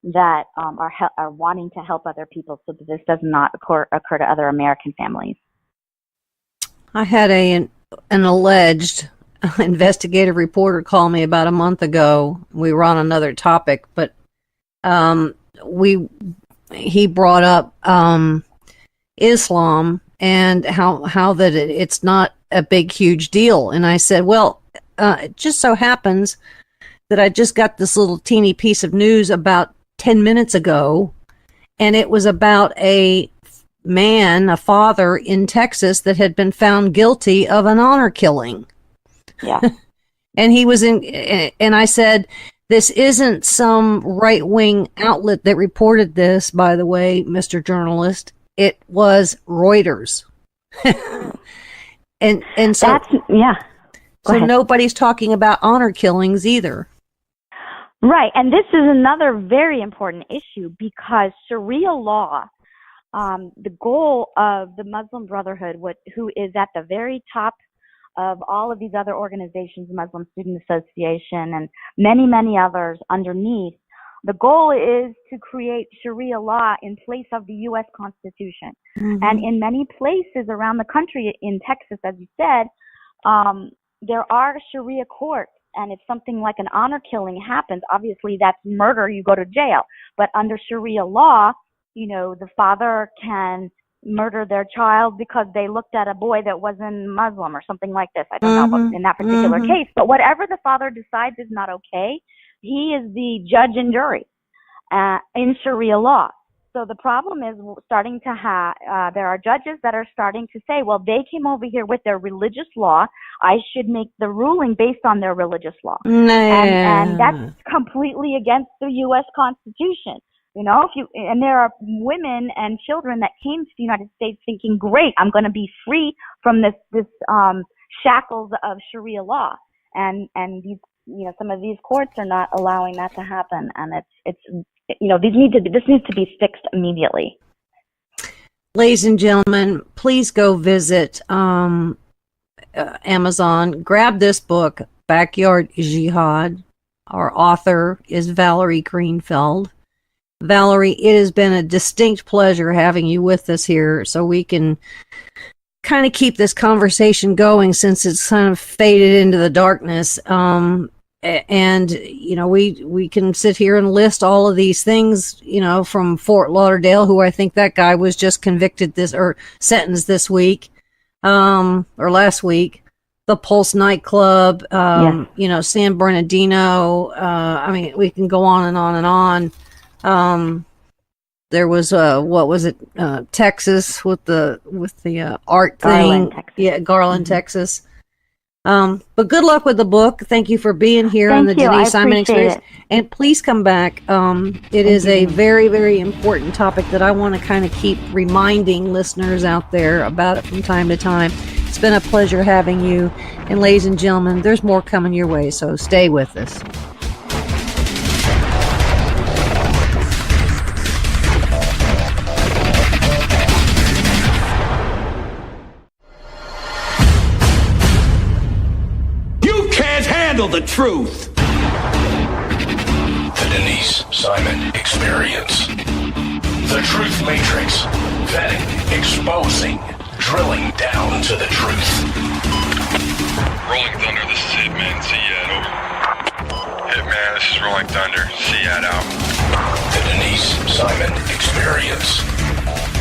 that are wanting to help other people so that this does not occur to other American families.
I had an alleged investigative reporter call me about a month ago. We were on another topic, but he brought up Islam and how that it's not a big, huge deal. And I said, well, it just so happens that I just got this little teeny piece of news about 10 minutes ago, and it was about a father in Texas that had been found guilty of an honor killing.
Yeah.
And he was and I said, this isn't some right-wing outlet that reported this, by the way, Mr. Journalist. It was Reuters. and so
that's, yeah.
So nobody's talking about honor killings either.
Right. And this is another very important issue because Sharia law, the goal of the Muslim Brotherhood, who is at the very top of all of these other organizations, Muslim Student Association and many, many others underneath, the goal is to create Sharia law in place of the U.S. Constitution. Mm-hmm. And in many places around the country, in Texas, as you said, there are Sharia courts. And if something like an honor killing happens, obviously that's murder, you go to jail. But under Sharia law, the father can murder their child because they looked at a boy that wasn't Muslim or something like this. I don't know in that particular case. But whatever the father decides is not okay, he is the judge and jury in Sharia law. So the problem is starting to there are judges that are starting to say, well, they came over here with their religious law. I should make the ruling based on their religious law.
Nah.
And that's completely against the U.S. Constitution. And there are women and children that came to the United States thinking, great, I'm going to be free from this shackles of Sharia law. And these, some of these courts are not allowing that to happen. And this needs to be fixed immediately.
Ladies and gentlemen, please go visit Amazon. Grab this book, Backyard Jihad. Our author is Valerie Greenfeld. Valerie, it has been a distinct pleasure having you with us here so we can kind of keep this conversation going since it's kind of faded into the darkness. And, we can sit here and list all of these things, from Fort Lauderdale, who I think that guy was just convicted sentenced this week, or last week, the Pulse nightclub, San Bernardino. We can go on and on and on. There was Texas with the art thing.
Garland, Texas.
Yeah, Garland, Texas. But good luck with the book. Thank you for being here on the Denise Simon Experience. And please come back. It is a very, very important topic that I want to kind of keep reminding listeners out there about it from time to time. It's been a pleasure having you. And ladies and gentlemen, there's more coming your way, so stay with us.
The truth.
The Denise Simon Experience. The Truth Matrix. Vetting, exposing, drilling down to the truth.
Rolling Thunder, this is Hitman. Jihad, over. Hitman, this is Rolling Thunder. Jihad out.
The Denise Simon Experience.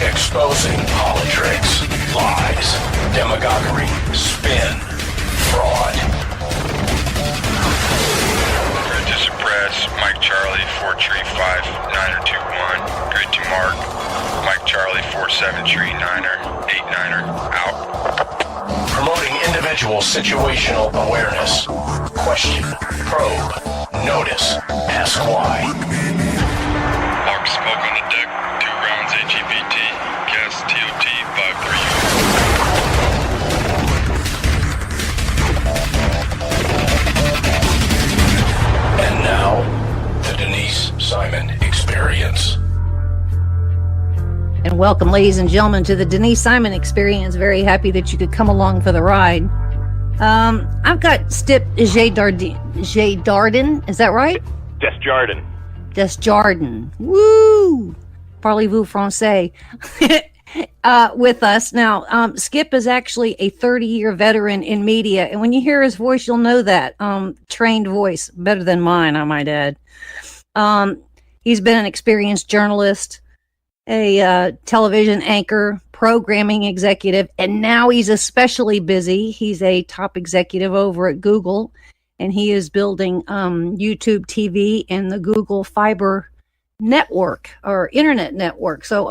Exposing politics, lies, demagoguery, spin, fraud.
Suppress, Mike Charlie, 4 Tree 5, 9er 2-1, grid to Mark, Mike Charlie, 4-7 Tree 9er, 8-9er, out.
Promoting individual situational awareness. Question, probe, Notice. Ask why.
Mark smoke on the deck. 2 rounds AGPT. Gas TOT 53.
And now, the Denise Simon Experience.
And welcome, ladies and gentlemen, to the Denise Simon Experience. Very happy that you could come along for the ride. I've got Stip DesJardin. Is that right?
DesJardin.
DesJardin. Woo! Parlez-vous français? With us. Now, Skip is actually a 30-year veteran in media. And when you hear his voice, you'll know that. Trained voice. Better than mine, I might add. He's been an experienced journalist, a television anchor, programming executive, and now he's especially busy. He's a top executive over at Google, and he is building YouTube TV and the Google Fiber network or internet network. So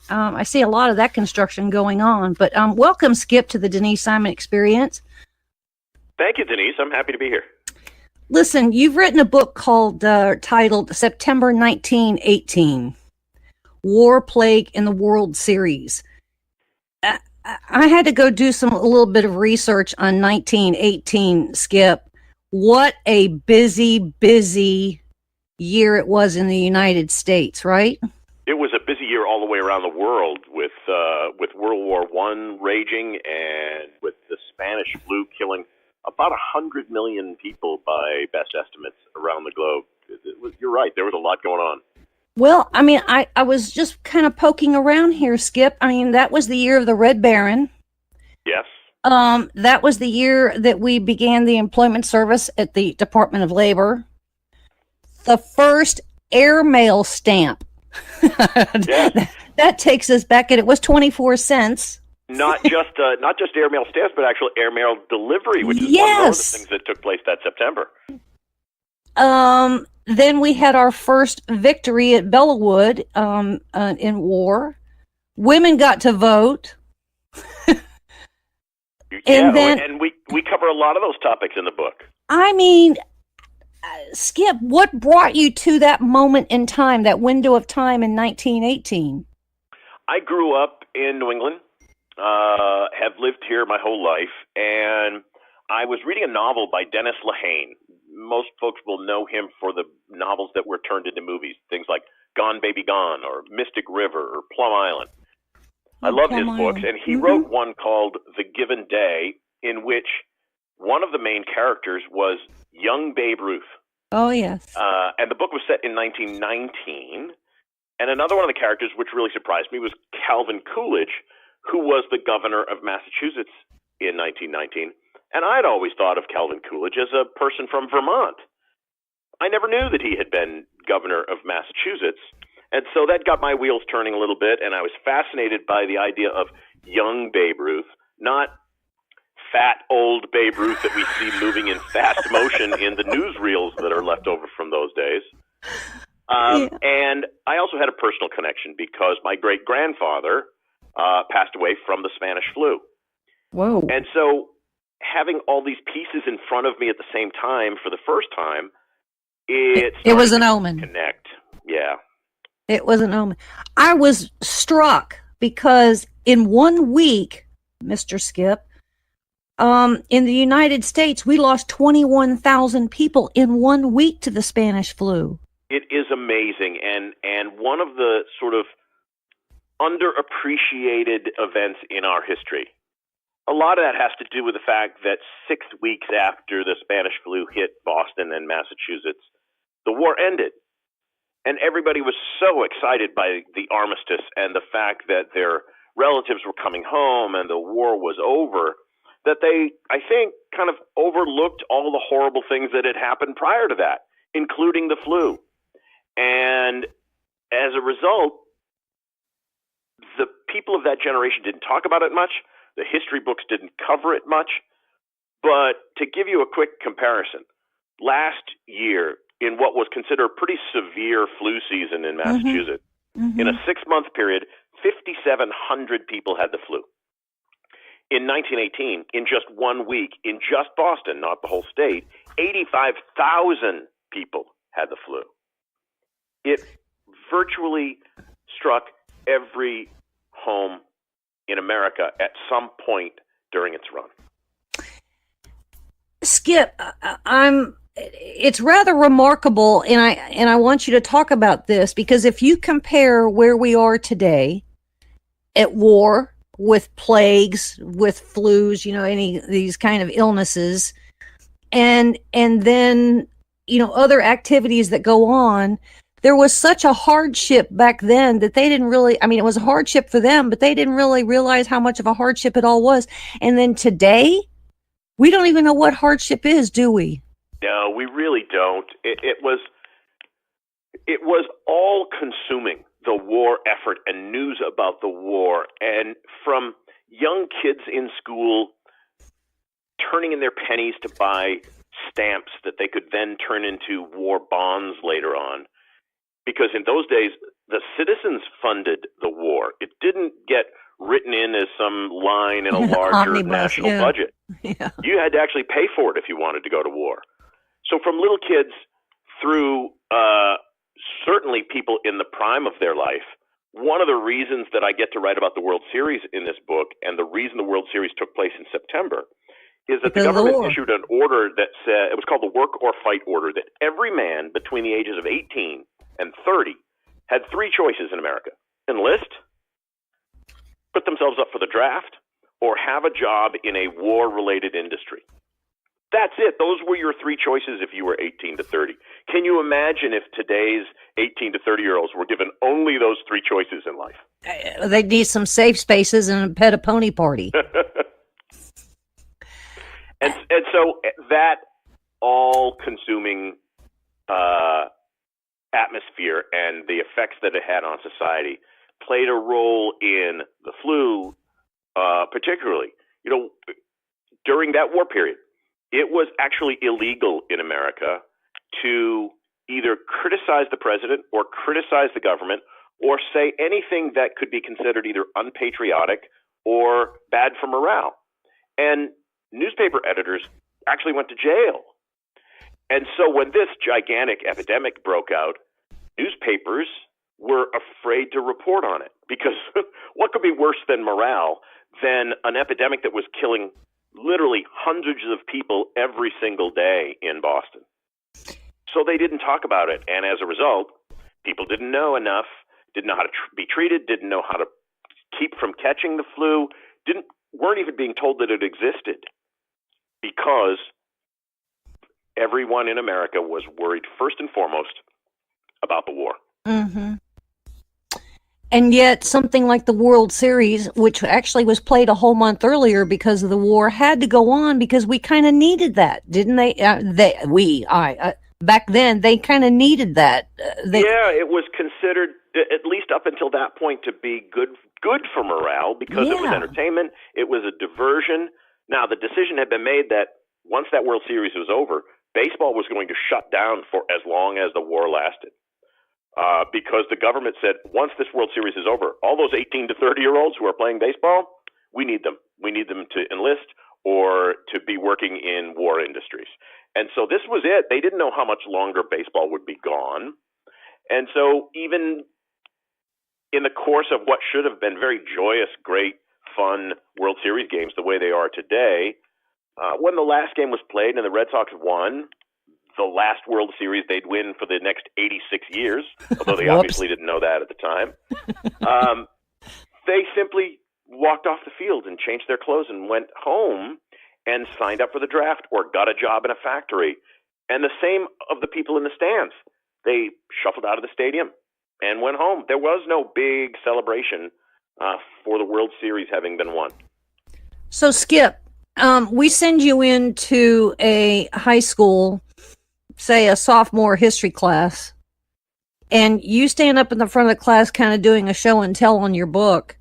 I see a lot of that construction going on. But welcome, Skip, to the Denise Simon Experience.
Thank you, Denise. I'm happy to be here.
Listen, you've written a book called titled September 1918. War, Plague, and the World Series. I had to go do a little bit of research on 1918, Skip. What a busy year it was in the United States, right?
It was a busy year all the way around the world with World War I raging and with the Spanish flu killing about 100 million people by best estimates around the globe. You're right. There was a lot going on.
Well, I mean, I was just kind of poking around here, Skip. I mean, that was the year of the Red Baron.
Yes.
That was the year that we began the employment service at the Department of Labor. The first airmail stamp.
Yes.
That takes us back, and it was 24 cents.
Not just airmail stamps, but actual airmail delivery, which is one of the things that took place that September.
Then we had our first victory at Bellawood in war. Women got to vote.
And we cover a lot of those topics in the book.
I mean, Skip, what brought you to that moment in time, that window of time in 1918?
I grew up in New England, have lived here my whole life, and I was reading a novel by Dennis Lehane. Most folks will know him for the novels that were turned into movies, things like Gone Baby Gone or Mystic River or Plum Island. I love his books, and he wrote one called The Given Day, in which one of the main characters was young Babe Ruth.
Oh, yes.
And the book was set in 1919, and another one of the characters, which really surprised me, was Calvin Coolidge, who was the governor of Massachusetts in 1919. And I'd always thought of Calvin Coolidge as a person from Vermont. I never knew that he had been governor of Massachusetts. And so that got my wheels turning a little bit, and I was fascinated by the idea of young Babe Ruth, not fat old Babe Ruth that we see moving in fast motion in the newsreels that are left over from those days. And I also had a personal connection because my great-grandfather passed away from the Spanish flu.
Whoa.
And so having all these pieces in front of me at the same time for the first time, it
was an omen.
Connect. Yeah.
It was an omen. I was struck because in 1 week, Mr. Skip, in the United States, we lost 21,000 people in 1 week to the Spanish flu.
It is amazing. And one of the sort of underappreciated events in our history. A lot of that has to do with the fact that 6 weeks after the Spanish flu hit Boston and Massachusetts, the war ended. And everybody was so excited by the armistice and the fact that their relatives were coming home and the war was over, that they, I think, kind of overlooked all the horrible things that had happened prior to that, including the flu. And as a result, the people of that generation didn't talk about it much. The history books didn't cover it much. But to give you a quick comparison, last year, in what was considered a pretty severe flu season in Massachusetts, in a 6-month period, 5,700 people had the flu. In 1918, in just 1 week, in just Boston, not the whole state, 85,000 people had the flu. It virtually struck every home in America at some point during its run.
Skip, it's rather remarkable, and I want you to talk about this, because if you compare where we are today at war with plagues, with flus, any of these kind of illnesses, and then, other activities that go on, there was such a hardship back then that they didn't really, it was a hardship for them, but they didn't really realize how much of a hardship it all was. And then today, we don't even know what hardship is, do we?
No, we really don't. It was all consuming, the war effort and news about the war. And from young kids in school turning in their pennies to buy stamps that they could then turn into war bonds later on. Because in those days, the citizens funded the war. It didn't get written in as some line in a larger national budget.
Yeah.
You had to actually pay for it if you wanted to go to war. So from little kids through certainly people in the prime of their life, one of the reasons that I get to write about the World Series in this book, and the reason the World Series took place in September, is that the government issued an order that said, it was called the Work or Fight Order, that every man between the ages of 18 and 30 had three choices in America: enlist, put themselves up for the draft, or have a job in a war-related industry. That's it. Those were your three choices if you were 18 to 30. Can you imagine if today's 18 to 30-year-olds were given only those three choices in life?
They'd need some safe spaces and a pet a pony party.
and so that all-consuming atmosphere and the effects that it had on society played a role in the flu, particularly. During that war period, it was actually illegal in America to either criticize the president or criticize the government or say anything that could be considered either unpatriotic or bad for morale. And newspaper editors actually went to jail. And so when this gigantic epidemic broke out, newspapers were afraid to report on it, because what could be worse than morale than an epidemic that was killing literally hundreds of people every single day in Boston? So they didn't talk about it, and as a result, people didn't know enough, didn't know how to be treated, didn't know how to keep from catching the flu, weren't even being told that it existed, because everyone in America was worried first and foremost about the war.
Mm-hmm. And yet something like the World Series, which actually was played a whole month earlier because of the war, had to go on because we kind of needed that, didn't they? Back then, they kind of needed that.
Yeah, it was considered, at least up until that point, to be good for morale, because it was entertainment, it was a diversion. Now, the decision had been made that once that World Series was over, baseball was going to shut down for as long as the war lasted. Because the government said, once this World Series is over, all those 18 to 30-year-olds who are playing baseball, we need them. We need them to enlist or to be working in war industries. And so this was it. They didn't know how much longer baseball would be gone. And so even in the course of what should have been very joyous, great, fun World Series games the way they are today, when the last game was played and the Red Sox won, the last World Series they'd win for the next 86 years, although they obviously didn't know that at the time. They simply walked off the field and changed their clothes and went home and signed up for the draft or got a job in a factory. And the same of the people in the stands. They shuffled out of the stadium and went home. There was no big celebration for the World Series having been won.
So, Skip, we send you into a high school, say a sophomore history class, and you stand up in the front of the class kind of doing a show and tell on your book.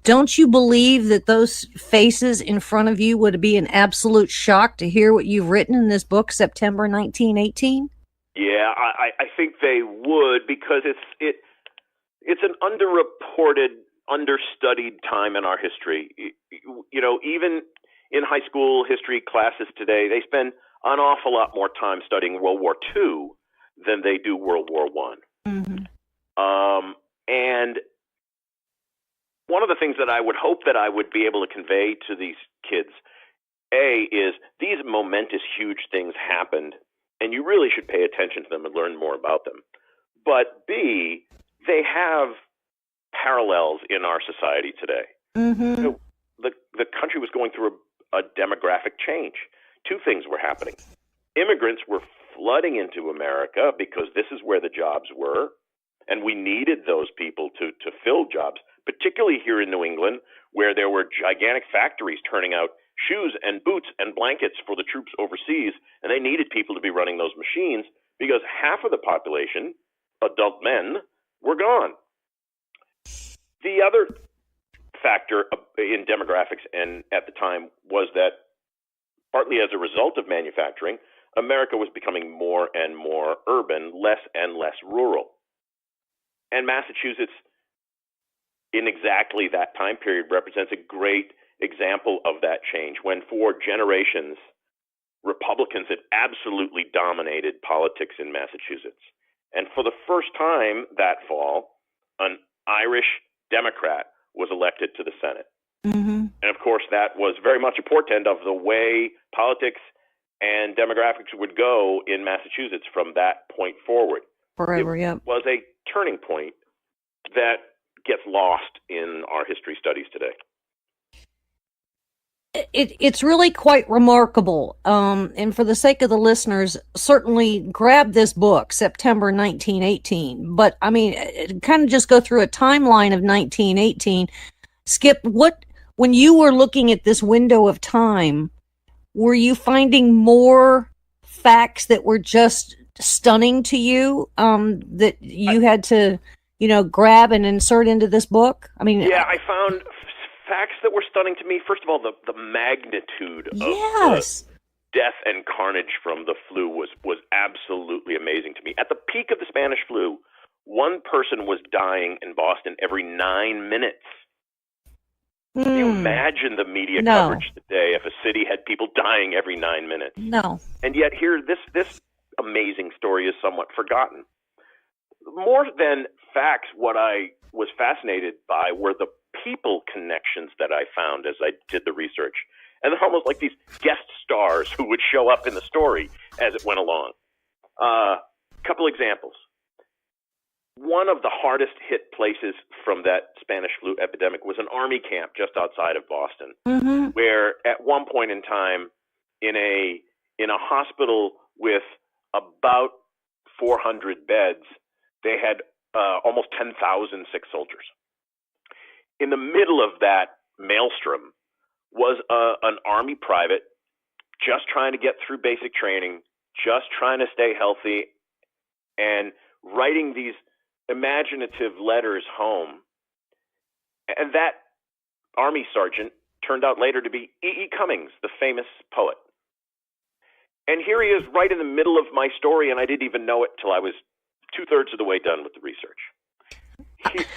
Don't you believe that those faces in front of you would be an absolute shock to hear what you've written in this book, September 1918? Yeah,
I think they would, because it's an underreported, understudied time in our history. Even in high school history classes today, they spend an awful lot more time studying World War II than they do World War I.
Mm-hmm.
And one of the things that I would hope that I would be able to convey to these kids, A, is these momentous, huge things happened, and you really should pay attention to them and learn more about them. But B, they have parallels in our society today.
Mm-hmm.
So the country was going through a demographic change. Two things were happening. Immigrants were flooding into America because this is where the jobs were, and we needed those people to fill jobs, particularly here in New England, where there were gigantic factories turning out shoes and boots and blankets for the troops overseas, and they needed people to be running those machines because half of the population, adult men, were gone. The other factor in demographics and at the time was that partly as a result of manufacturing, America was becoming more and more urban, less and less rural. And Massachusetts, in exactly that time period, represents a great example of that change, when for generations, Republicans had absolutely dominated politics in Massachusetts. And for the first time that fall, an Irish Democrat was elected to the Senate.
Mm-hmm.
And of course, that was very much a portent of the way politics and demographics would go in Massachusetts from that point forward.
Forever,
it
yeah.
was a turning point that gets lost in our history studies today.
It's really quite remarkable. And for the sake of the listeners, certainly grab this book, September 1918. But I mean, kind of just go through a timeline of 1918. Skip, when you were looking at this window of time, were you finding more facts that were just stunning to you, that you had to, grab and insert into this book? I mean,
yeah, I found facts that were stunning to me. First of all, the magnitude of the death and carnage from the flu was absolutely amazing to me. At the peak of the Spanish flu, one person was dying in Boston every 9 minutes. Can you imagine the media coverage today if a city had people dying every 9 minutes?
No.
And yet here, this amazing story is somewhat forgotten. More than facts, what I was fascinated by were the people connections that I found as I did the research. And they're almost like these guest stars who would show up in the story as it went along. Couple examples. One of the hardest hit places from that Spanish flu epidemic was an army camp just outside of Boston, where at one point in time, in a hospital with about 400 beds, they had almost 10,000 sick soldiers. In the middle of that maelstrom was an Army private just trying to get through basic training, just trying to stay healthy, and writing these imaginative letters home. And that Army sergeant turned out later to be E.E. Cummings, the famous poet. And here he is right in the middle of my story, and I didn't even know it till I was 2/3 of the way done with the research.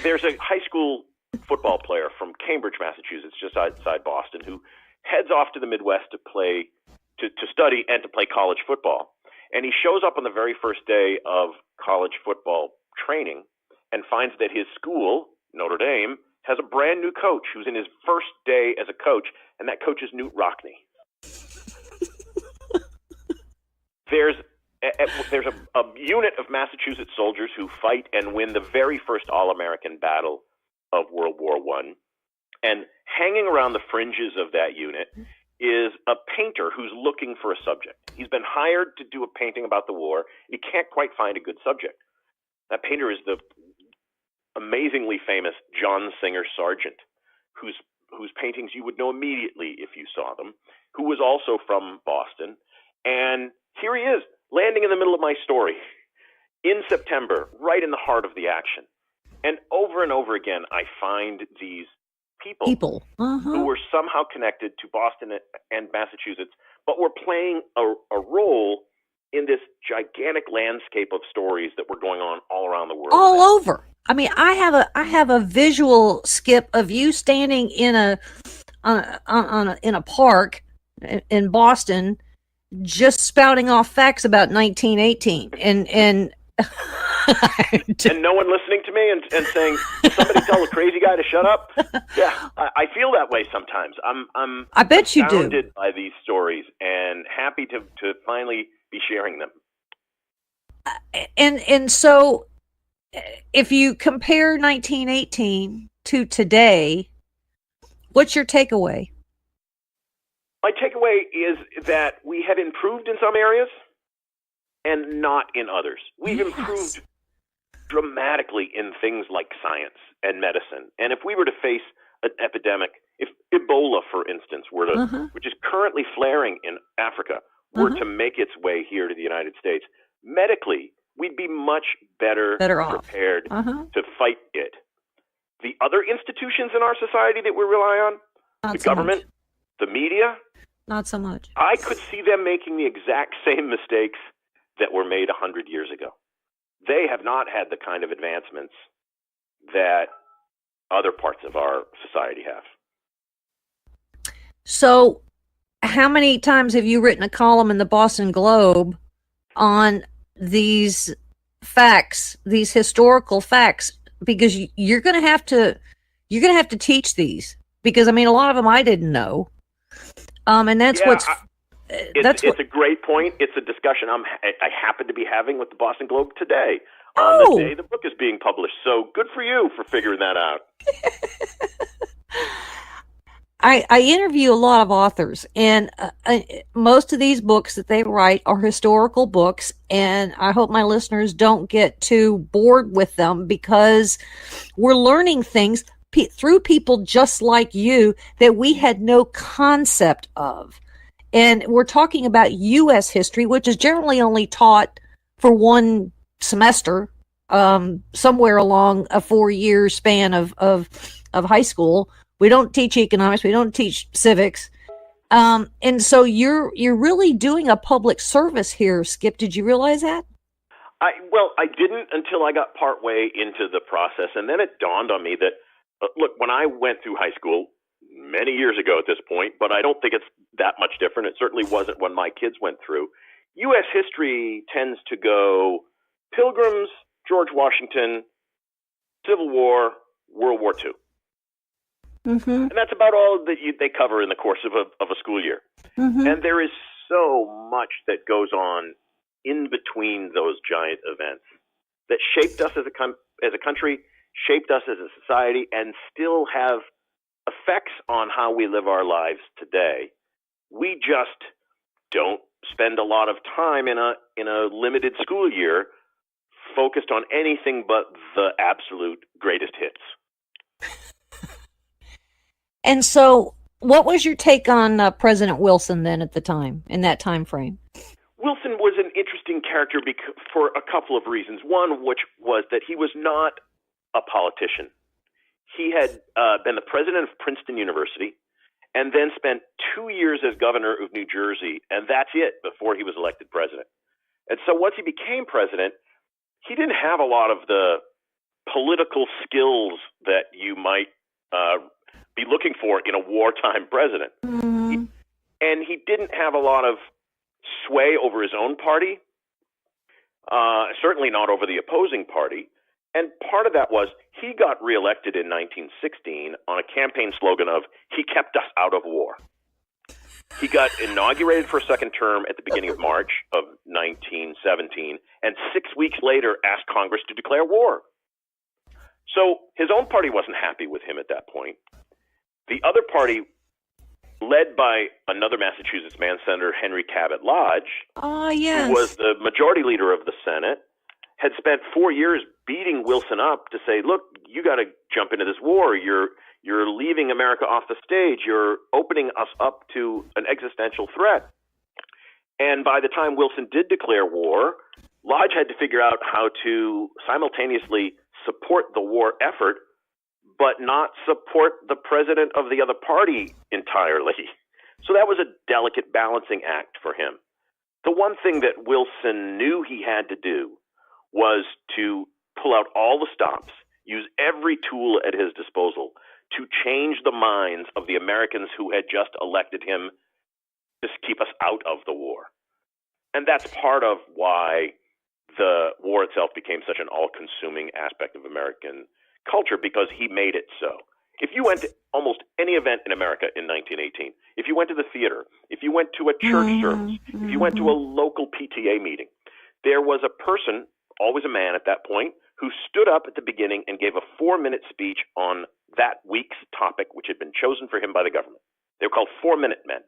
There's a high school football player from Cambridge, Massachusetts, just outside Boston, who heads off to the Midwest to play, to study and to play college football. And he shows up on the very first day of college football training and finds that his school, Notre Dame, has a brand new coach who's in his first day as a coach, and that coach is Newt Rockne. There's a unit of Massachusetts soldiers who fight and win the very first all-American battle of World War I. And hanging around the fringes of that unit is a painter who's looking for a subject. He's been hired to do a painting about the war. He can't quite find a good subject. That painter is the amazingly famous John Singer Sargent, whose paintings you would know immediately if you saw them, who was also from Boston. And here he is, landing in the middle of my story in September, right in the heart of the action. And over again, I find these people who were somehow connected to Boston and Massachusetts, but were playing a role in this gigantic landscape of stories that were going on all around the world.
All over. I mean, I have a visual, Skip, of you standing in a park in Boston, just spouting off facts about 1918 and
and no one listening to me and saying, somebody tell a crazy guy to shut up. Yeah, I feel that way sometimes.
I bet you do.
Astounded by these stories and happy to finally be sharing them.
And so if you compare 1918 to today, what's your takeaway?
My takeaway is that we have improved in some areas and not in others. We've improved dramatically in things like science and medicine. And if we were to face an epidemic, if Ebola, for instance, were to, which is currently flaring in Africa, were to make its way here to the United States, medically, we'd be much better prepared to fight it. The other institutions in our society that we rely on, the government, the media,
not so much.
I could see them making the exact same mistakes that were made 100 years ago. They have not had the kind of advancements that other parts of our society have.
So, how many times have you written a column in the Boston Globe on these facts, these historical facts? Because you're going to have to teach these, because I mean, a lot of them I didn't know. And that's it's a
great point. It's a discussion I happen to be having with the Boston Globe today on the day the book is being published. So good for you for figuring that out.
I interview a lot of authors, and most of these books that they write are historical books, and I hope my listeners don't get too bored with them, because we're learning things through people just like you that we had no concept of. And we're talking about U.S. history, which is generally only taught for one semester, somewhere along a 4-year span of high school. We don't teach economics. We don't teach civics. And so you're really doing a public service here, Skip. Did you realize that?
I didn't until I got partway into the process. And then it dawned on me that, look, when I went through high school many years ago at this point, but I don't think it's that much different. It certainly wasn't when my kids went through. U.S. history tends to go Pilgrims, George Washington, Civil War, World War II. And that's about all that they cover in the course of a school year. And there is so much that goes on in between those giant events that shaped us as a country, shaped us as a society, and still have effects on how we live our lives today. We just don't spend a lot of time in a limited school year focused on anything but the absolute greatest hits.
And so, what was your take on President Wilson then at the time, in that time frame?
Wilson was an interesting character for a couple of reasons. One, which was that he was not a politician. He had been the president of Princeton University and then spent 2 years as governor of New Jersey, and that's it before he was elected president. And so once he became president, he didn't have a lot of the political skills that you might be looking for in a wartime president. And he didn't have a lot of sway over his own party, certainly not over the opposing party. And part of that was he got reelected in 1916 on a campaign slogan of, "He kept us out of war." He got inaugurated for a second term at the beginning of March of 1917, and 6 weeks later asked Congress to declare war. So his own party wasn't happy with him at that point. The other party, led by another Massachusetts man, Senator Henry Cabot Lodge, who was the majority leader of the Senate, had spent 4 years beating Wilson up to say, look, you got to jump into this war. You're leaving America off the stage. You're opening us up to an existential threat. And by the time Wilson did declare war, Lodge had to figure out how to simultaneously support the war effort, but not support the president of the other party entirely. So that was a delicate balancing act for him. The one thing that Wilson knew he had to do was to pull out all the stops, use every tool at his disposal to change the minds of the Americans who had just elected him to keep us out of the war. And that's part of why the war itself became such an all-consuming aspect of American culture, because he made it so. If you went to almost any event in America in 1918, if you went to the theater, if you went to a church service, if you went to a local PTA meeting, there was a person, always a man at that point, who stood up at the beginning and gave a 4-minute speech on that week's topic, which had been chosen for him by the government. They were called 4-minute men.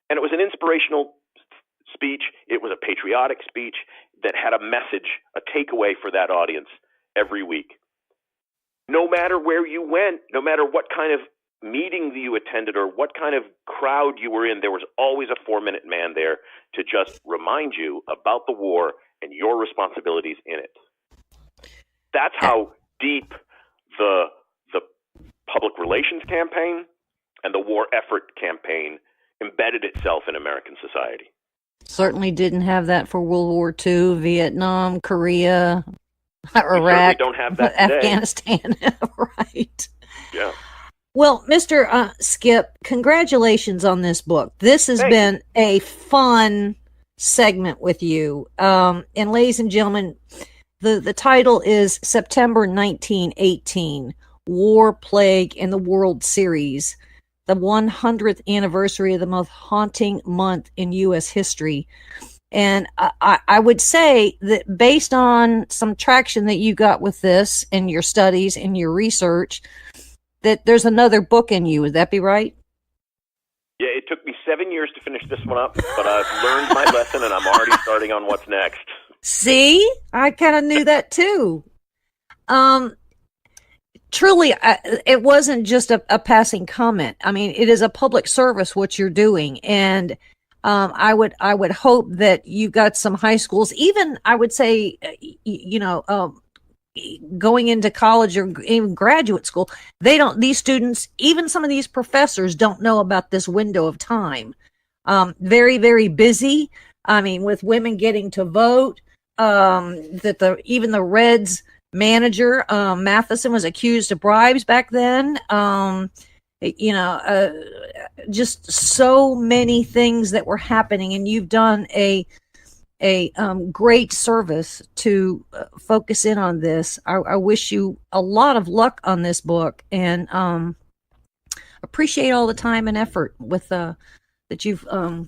And it was an inspirational speech. It was a patriotic speech that had a message, a takeaway for that audience every week. No matter where you went, no matter what kind of meeting you attended or what kind of crowd you were in, there was always a 4-minute man there to just remind you about the war and your responsibilities in it. That's how deep the public relations campaign and the war effort campaign embedded itself in American society.
Certainly didn't have that for World War II, Vietnam, Korea, Iraq,
don't have that today.
Afghanistan, right?
Yeah.
Well, Mr. Skip, congratulations on this book. This has been a fun segment with you. And ladies and gentlemen, the title is September 1918, War, Plague, and the World Series, the 100th anniversary of the most haunting month in U.S. history. And I would say that based on some traction that you got with this and your studies and your research, that there's another book in you. Would that be right?
Yeah, it took me 7 years to finish this one up, but I've learned my lesson and I'm already starting on what's next.
See? I kind of knew that too. Truly, it wasn't just a passing comment. I mean, it is a public service what you're doing, and I would hope that you got some high schools, even I would say, going into college or even graduate school, these students, even some of these professors don't know about this window of time. Very, very busy. I mean, with women getting to vote, even the Reds manager, Matheson, was accused of bribes back then. Just so many things that were happening, and you've done a great service to focus in on this. I wish you a lot of luck on this book, and appreciate all the time and effort with that you've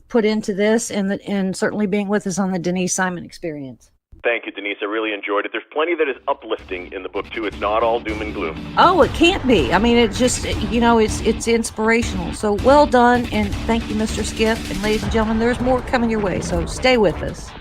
put into this, and certainly being with us on the Denise Simon Experience.
Thank you, Denise. I really enjoyed it. There's plenty that is uplifting in the book, too. It's not all doom and gloom.
Oh, it can't be. I mean, it just, it's inspirational. So well done, and thank you, Mr. Skip. And ladies and gentlemen, there's more coming your way, so stay with us.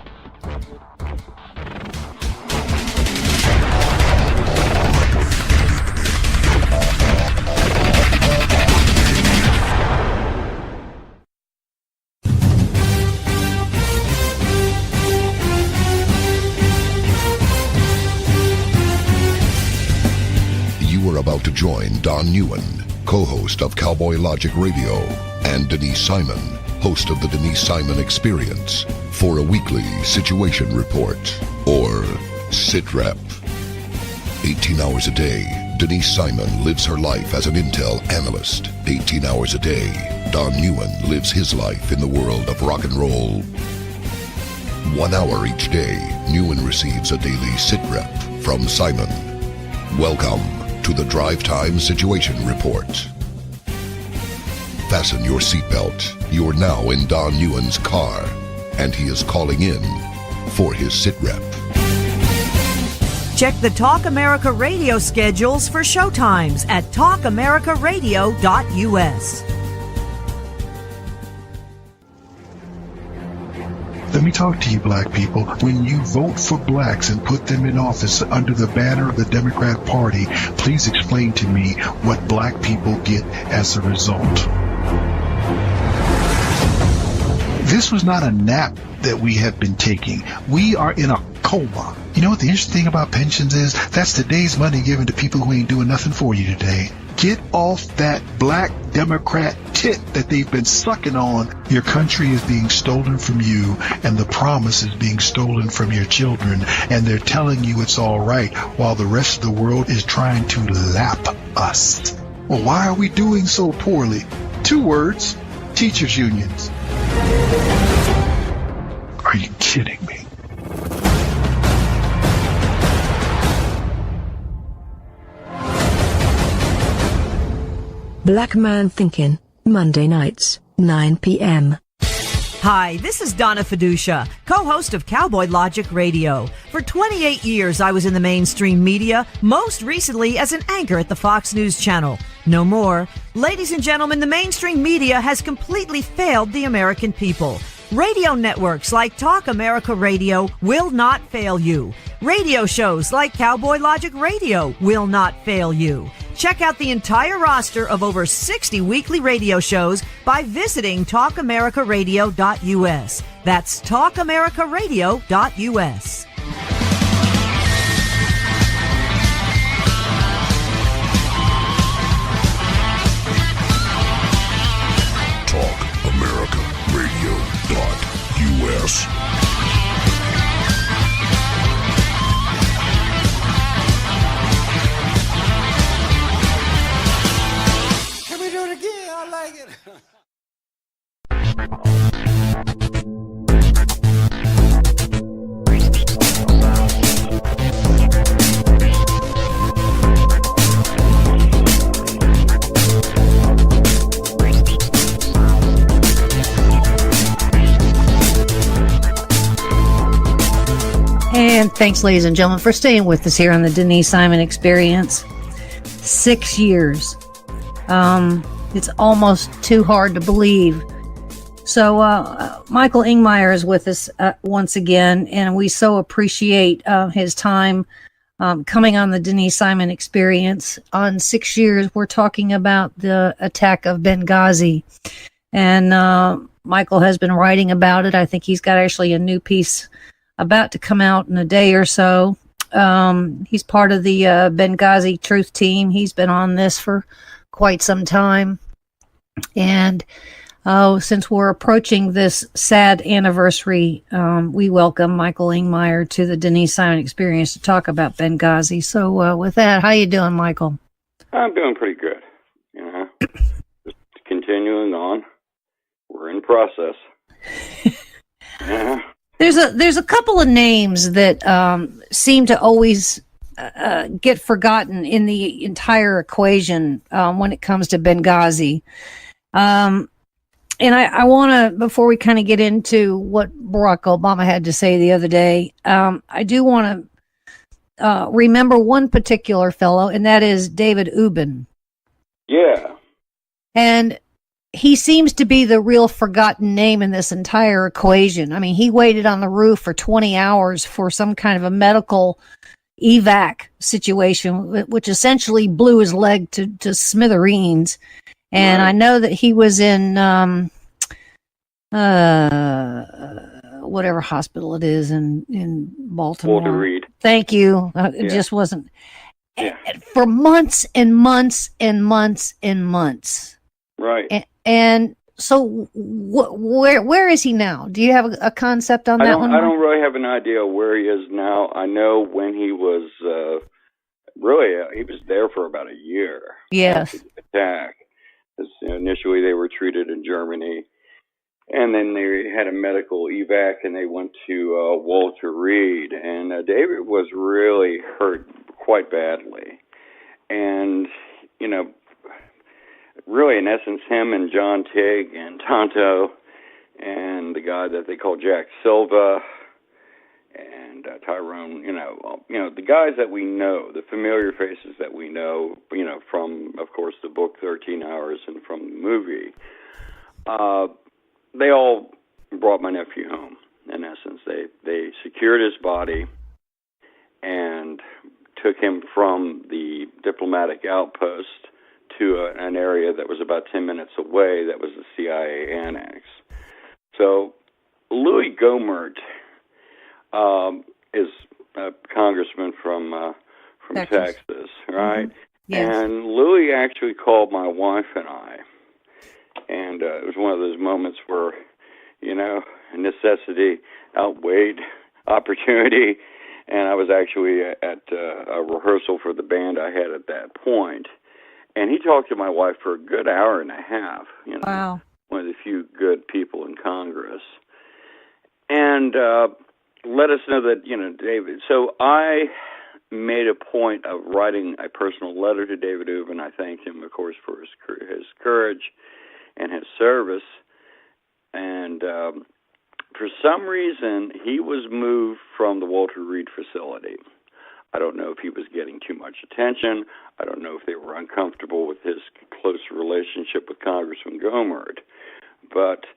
You are about to join Don Ewan, co-host of Cowboy Logic Radio, and Denise Simon, host of the Denise Simon Experience, for a weekly situation report, or SITREP. 18 hours a day, Denise Simon lives her life as an intel analyst. 18 hours a day, Don Ewan lives his life in the world of rock and roll. 1 hour each day, Ewan receives a daily SITREP from Simon. Welcome to the Drive Time Situation Report. Fasten your seatbelt. You're now in Don Ewan's car, and he is calling in for his SITREP.
Check the Talk America Radio schedules for showtimes at talkamericaradio.us.
Let me talk to you, black people. When you vote for blacks and put them in office under the banner of the Democrat Party, please explain to me what black people get as a result. This was not a nap that we have been taking. We are in a coma. You know what the interesting thing about pensions is? That's today's money given to people who ain't doing nothing for you today. Get off that black Democrat tit that they've been sucking on. Your country is being stolen from you, and the promise is being stolen from your children, and they're telling you it's all right while the rest of the world is trying to lap us. Well, why are we doing so poorly? 2 words: teachers' unions. Are you kidding me?
Black Man Thinking, Monday nights, 9 p.m.
Hi, this is Donna Fiducia, co-host of Cowboy Logic Radio. For 28 years, I was in the mainstream media, most recently as an anchor at the Fox News Channel. No more. Ladies and gentlemen, the mainstream media has completely failed the American people. Radio networks like Talk America Radio will not fail you. Radio shows like Cowboy Logic Radio will not fail you. Check out the entire roster of over 60 weekly radio shows by visiting talkamericaradio.us. That's talkamericaradio.us.
TalkAmericaRadio.us.
Can we do it again? I like it.
And thanks, ladies and gentlemen, for staying with us here on the Denise Simon Experience. 6 years. It's almost too hard to believe. So Michael Lngmire is with us once again, and we so appreciate his time coming on the Denise Simon Experience. On 6 years, we're talking about the attack of Benghazi. And Michael has been writing about it. I think he's got actually a new piece about to come out in a day or so. He's part of the Benghazi Truth Team. He's been on this for quite some time. And since we're approaching this sad anniversary, we welcome Michael Lngmire to the Denise Simon Experience to talk about Benghazi. So with that, how you doing, Michael?
I'm doing pretty good. You know, just continuing on. We're in process. Yeah.
There's a couple of names that seem to always get forgotten in the entire equation when it comes to Benghazi. And I want to, before we kind of get into what Barack Obama had to say the other day, I do want to remember one particular fellow, and that is David Ubben.
Yeah.
And he seems to be the real forgotten name in this entire equation. I mean, he waited on the roof for 20 hours for some kind of a medical evac situation, which essentially blew his leg to smithereens. And right. I know that he was in whatever hospital it is in Baltimore.
Walter Reed.
Thank you. It just wasn't. Yeah. For months and months and months and months.
Right.
And so where is he now? Do you have a concept on that one?
I don't really have an idea where he is now. I know when he was he was there for about a year.
Yes.
After the attack. Initially, they were treated in Germany, and then they had a medical evac, and they went to Walter Reed. And David was really hurt quite badly. And, you know, really, in essence, him and John Tigg and Tonto and the guy that they call Jack Silva and Tyrone, you know, the guys that we know, the familiar faces that we know, from, of course, the book 13 Hours and from the movie, they all brought my nephew home, in essence. They secured his body and took him from the diplomatic outpost to an area that was about 10 minutes away that was the CIA annex. So Louis Gohmert is a congressman from Texas, right? Mm-hmm. Yes. And Louis actually called my wife and I, and it was one of those moments where, necessity outweighed opportunity, and I was actually at a rehearsal for the band I had at that point. And he talked to my wife for a good hour and a half.
Wow.
One of the few good people in Congress. and let us know that, David. So I made a point of writing a personal letter to David Ewan. I thanked him, of course, for his courage and his service. And for some reason, he was moved from the Walter Reed facility. I don't know if he was getting too much attention. I don't know if they were uncomfortable with his close relationship with Congressman Gomerd. But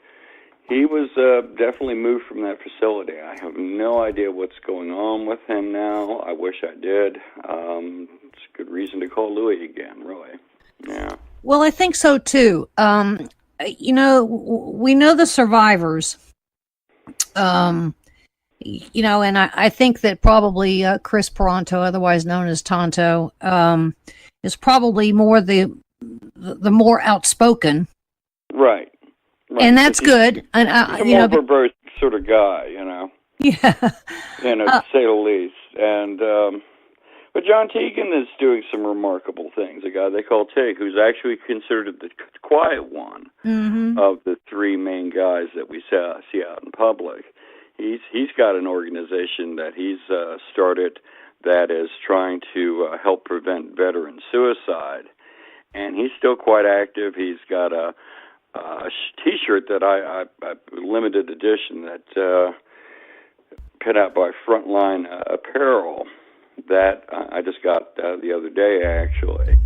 he was definitely moved from that facility. I have no idea what's going on with him now. I wish I did. It's a good reason to call Louis again, really. Yeah.
Well, I think so, too. We know the survivors. And I think that probably Chris Peranto, otherwise known as Tonto, is probably more the more outspoken.
Right.
And that's good. And
he's a more verbose sort of guy,
Yeah.
To say the least. And but John Tegan is doing some remarkable things. A guy they call Tig, who's actually considered the quiet one of the three main guys that we see out in public. He's got an organization that he's started that is trying to help prevent veteran suicide, and he's still quite active. He's got a T-shirt that I limited edition that put out by Frontline Apparel that I just got the other day, actually,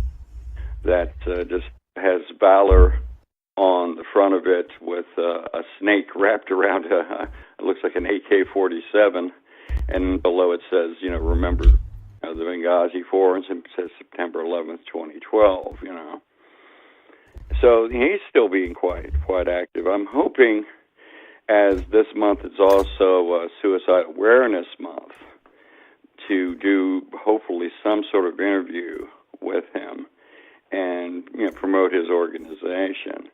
that just has Valor on the front of it with a snake wrapped around it looks like an AK-47, and below it says, remember the Benghazi forums, and it says September 11th, 2012, So he's still being quite active. I'm hoping, as this month is also Suicide Awareness Month, to do hopefully some sort of interview with him and promote his organization.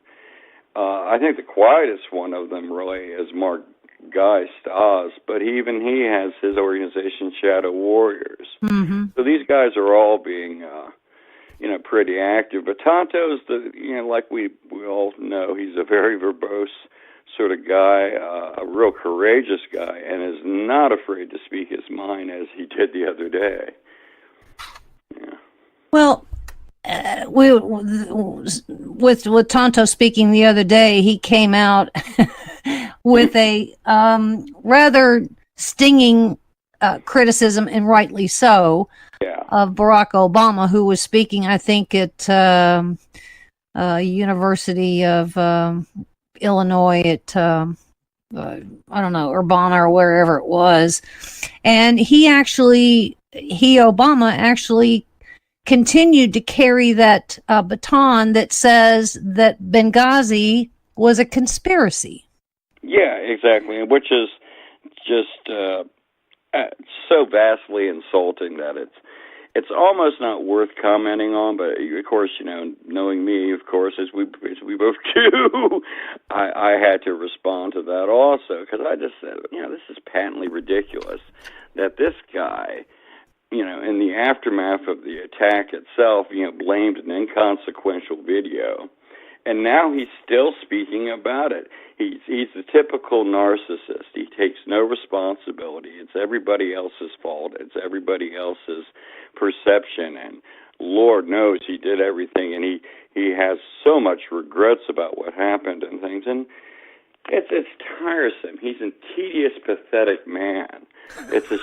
I think the quietest one of them really is Mark Geist Oz, but even he has his organization Shadow Warriors. So these guys are all being pretty active. But Tonto's like we all know, he's a very verbose sort of guy, a real courageous guy, and is not afraid to speak his mind as he did the other day. Yeah.
Well, with Tonto speaking the other day, he came out with a rather stinging criticism, and rightly so, of Barack Obama, who was speaking, I think, at University of Illinois at Urbana or wherever it was, and Obama actually continued to carry that baton that says that Benghazi was a conspiracy.
Yeah, exactly, which is just so vastly insulting that it's almost not worth commenting on. But of course, knowing me, of course, as we both do, I had to respond to that also, because I just said, this is patently ridiculous that this guy, in the aftermath of the attack itself, blamed an inconsequential video, and now he's still speaking about it. He's the typical narcissist. He takes no responsibility. It's everybody else's fault. It's everybody else's perception, and Lord knows he did everything, and he has so much regrets about what happened and things, and it's tiresome. He's a tedious, pathetic man. It's a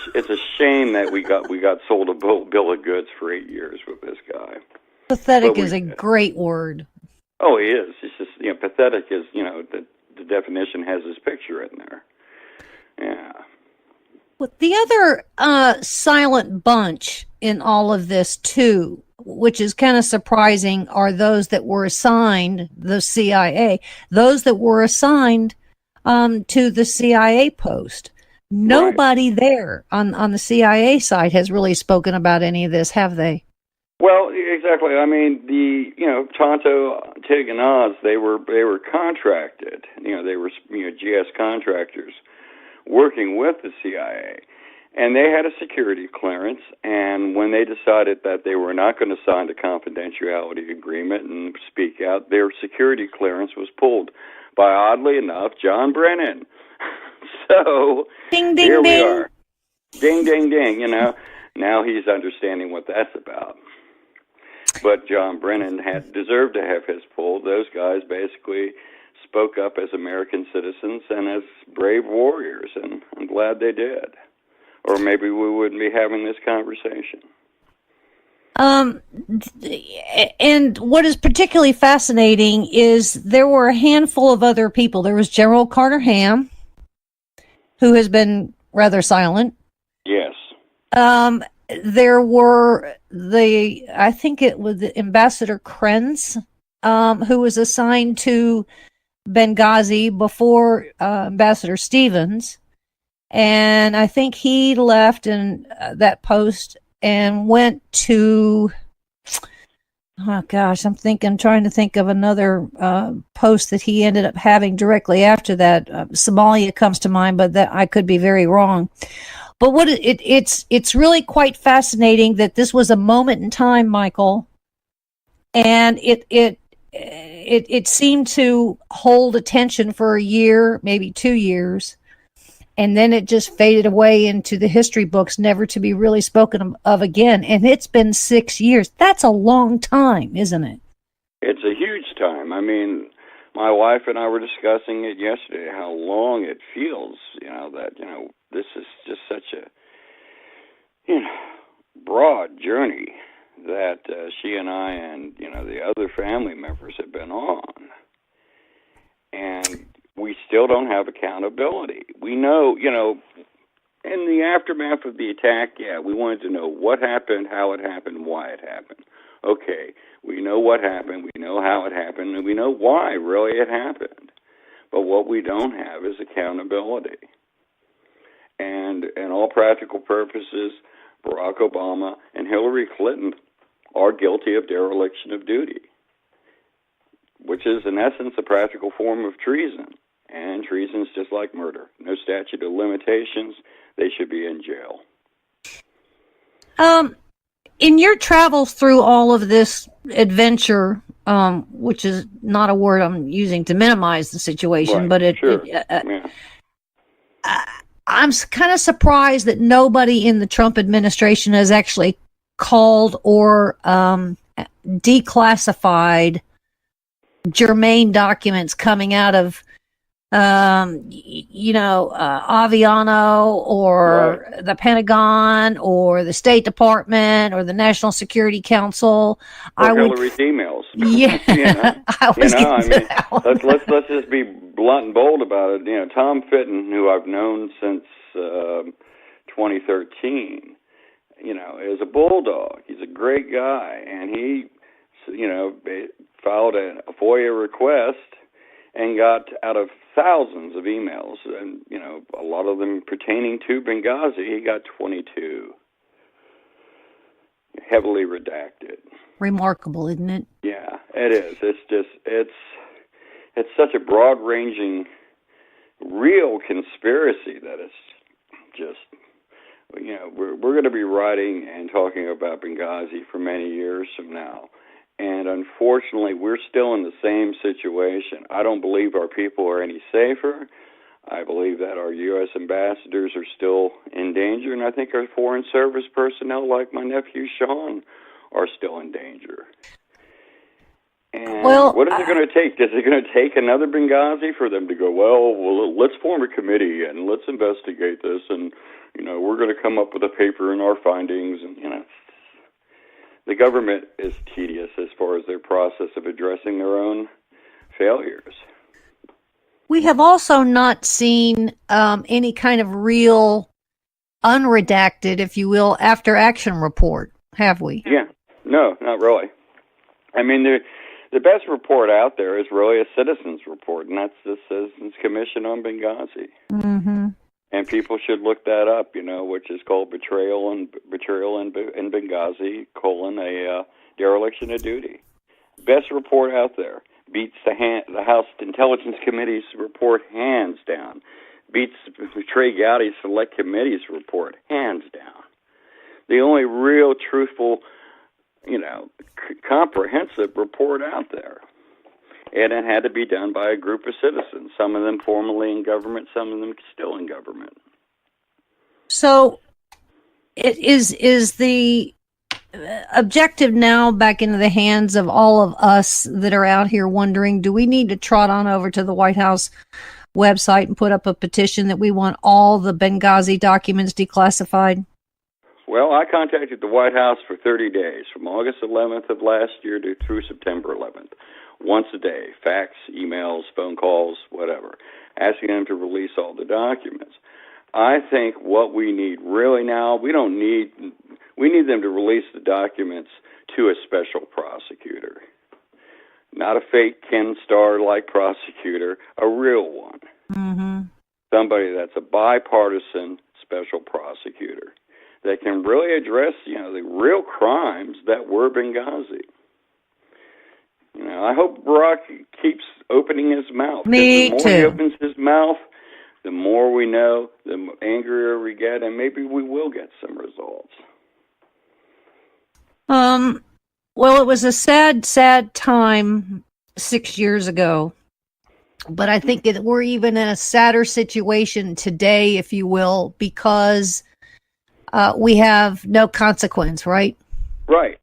shame that we got sold a bill of goods for 8 years with this guy.
Pathetic is a great word.
Oh, he is. It's just pathetic is the definition has his picture in there. Yeah.
Well, the other silent bunch in all of this too, which is kind of surprising, are those that were assigned the CIA. Those that were assigned to the CIA post. Nobody there on the CIA side has really spoken about any of this, have they?
Well, exactly. I mean, Tonto, Tig, and Oz, they were contracted. They were GS contractors working with the CIA, and they had a security clearance. And when they decided that they were not going to sign the confidentiality agreement and speak out, their security clearance was pulled by, oddly enough, John Brennan So
ding, ding,
here we
ding.
are. Ding, ding, ding. Now he's understanding what that's about. But John Brennan had deserved to have his pulled. Those guys basically spoke up as American citizens and as brave warriors, and I'm glad they did. Or maybe we wouldn't be having this conversation.
And what is particularly fascinating is there were a handful of other people. There was General Carter Ham, who has been rather silent.
Yes.
There were I think it was Ambassador Krenz, who was assigned to Benghazi before Ambassador Stevens. And I think he left in that post and went to, oh gosh, I'm trying to think of another post that he ended up having directly after that. Somalia comes to mind, but that I could be very wrong. But what it's really quite fascinating that this was a moment in time, Michael, and it seemed to hold attention for a year, maybe 2 years. And then it just faded away into the history books, never to be really spoken of again. And it's been 6 years. That's a long time, isn't it?
It's a huge time. I mean, my wife and I were discussing it yesterday, how long it feels, that, this is just such a, broad journey that she and I and, the other family members have been on. And we still don't have accountability. We know, in the aftermath of the attack, we wanted to know what happened, how it happened, why it happened. Okay, we know what happened, we know how it happened, and we know why really it happened. But what we don't have is accountability. And in all practical purposes, Barack Obama and Hillary Clinton are guilty of dereliction of duty, which is in essence a practical form of treason. And treason's just like murder. No statute of limitations. They should be in jail.
In your travels through all of this adventure, which is not a word I'm using to minimize the situation,
right.
but I'm kind of surprised that nobody in the Trump administration has actually called or declassified germane documents coming out of Aviano or
right.
the Pentagon or the State Department or the National Security Council.
Or Hillary's emails.
Yeah,
let's just be blunt and bold about it. Tom Fitton, who I've known since 2013, is a bulldog. He's a great guy, and he, filed a FOIA request and got out of thousands of emails, and, a lot of them pertaining to Benghazi, he got 22. Heavily redacted.
Remarkable, isn't it?
Yeah, it is. It's such a broad-ranging, real conspiracy that it's just, we're going to be writing and talking about Benghazi for many years from now. And unfortunately, we're still in the same situation. I don't believe our people are any safer. I believe that our U.S. ambassadors are still in danger, and I think our foreign service personnel, like my nephew Sean, are still in danger. And what is it going to take? Is it going to take another Benghazi for them to go, well, let's form a committee and let's investigate this, and, we're going to come up with a paper and our findings, and, the government is tedious as far as their process of addressing their own failures.
We have also not seen any kind of real unredacted, if you will, after-action report, have we?
Yeah. No, not really. I mean, the best report out there is really a citizen's report, and that's the Citizens Commission on Benghazi.
Mm-hmm.
And people should look that up, which is called Betrayal in Benghazi, a dereliction of duty. Best report out there. Beats the House Intelligence Committee's report hands down. Beats Trey Gowdy's Select Committee's report hands down. The only real truthful, comprehensive report out there. And it had to be done by a group of citizens, some of them formerly in government, some of them still in government.
So it is the objective now back into the hands of all of us that are out here wondering, do we need to trot on over to the White House website and put up a petition that we want all the Benghazi documents declassified?
Well, I contacted the White House for 30 days, from August 11th of last year through September 11th, once a day, fax, emails, phone calls, whatever, asking them to release all the documents. I think what we need really now, we need them to release the documents to a special prosecutor. Not a fake Ken Starr-like prosecutor, a real one.
Mm-hmm.
Somebody that's a bipartisan special prosecutor that can really address, the real crimes that were Benghazi. I hope Barack keeps opening his mouth.
Me
the more
too.
he opens his mouth, the more we know, the angrier we get, and maybe we will get some results.
Well, it was a sad, sad time 6 years ago, but I think that we're even in a sadder situation today, if you will, because we have no consequence, right?
Right.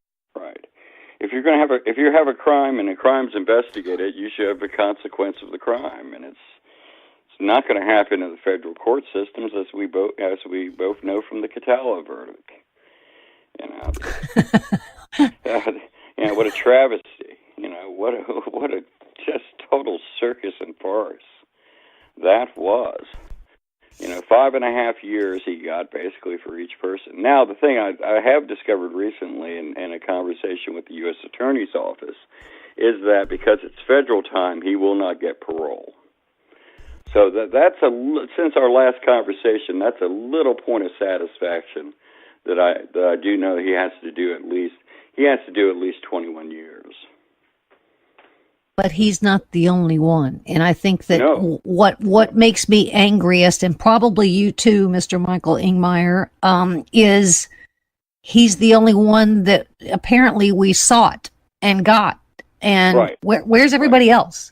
If you're going to if you have a crime and a crime's investigated, you should have a consequence of the crime, and it's not going to happen in the federal court systems, as we both know from the Catala verdict. What a travesty. What a just total circus and farce that was. 5.5 years he got basically for each person. Now, the thing I have discovered recently in a conversation with the U.S. Attorney's Office is that because it's federal time, he will not get parole. So since our last conversation, that's a little point of satisfaction that I do know he has to do at least 21 years.
But he's not the only one. And I think that
No.
what makes me angriest, and probably you too, Mr. Michael Lngmire, is he's the only one that apparently we sought and got. And
Right.
Where's everybody else?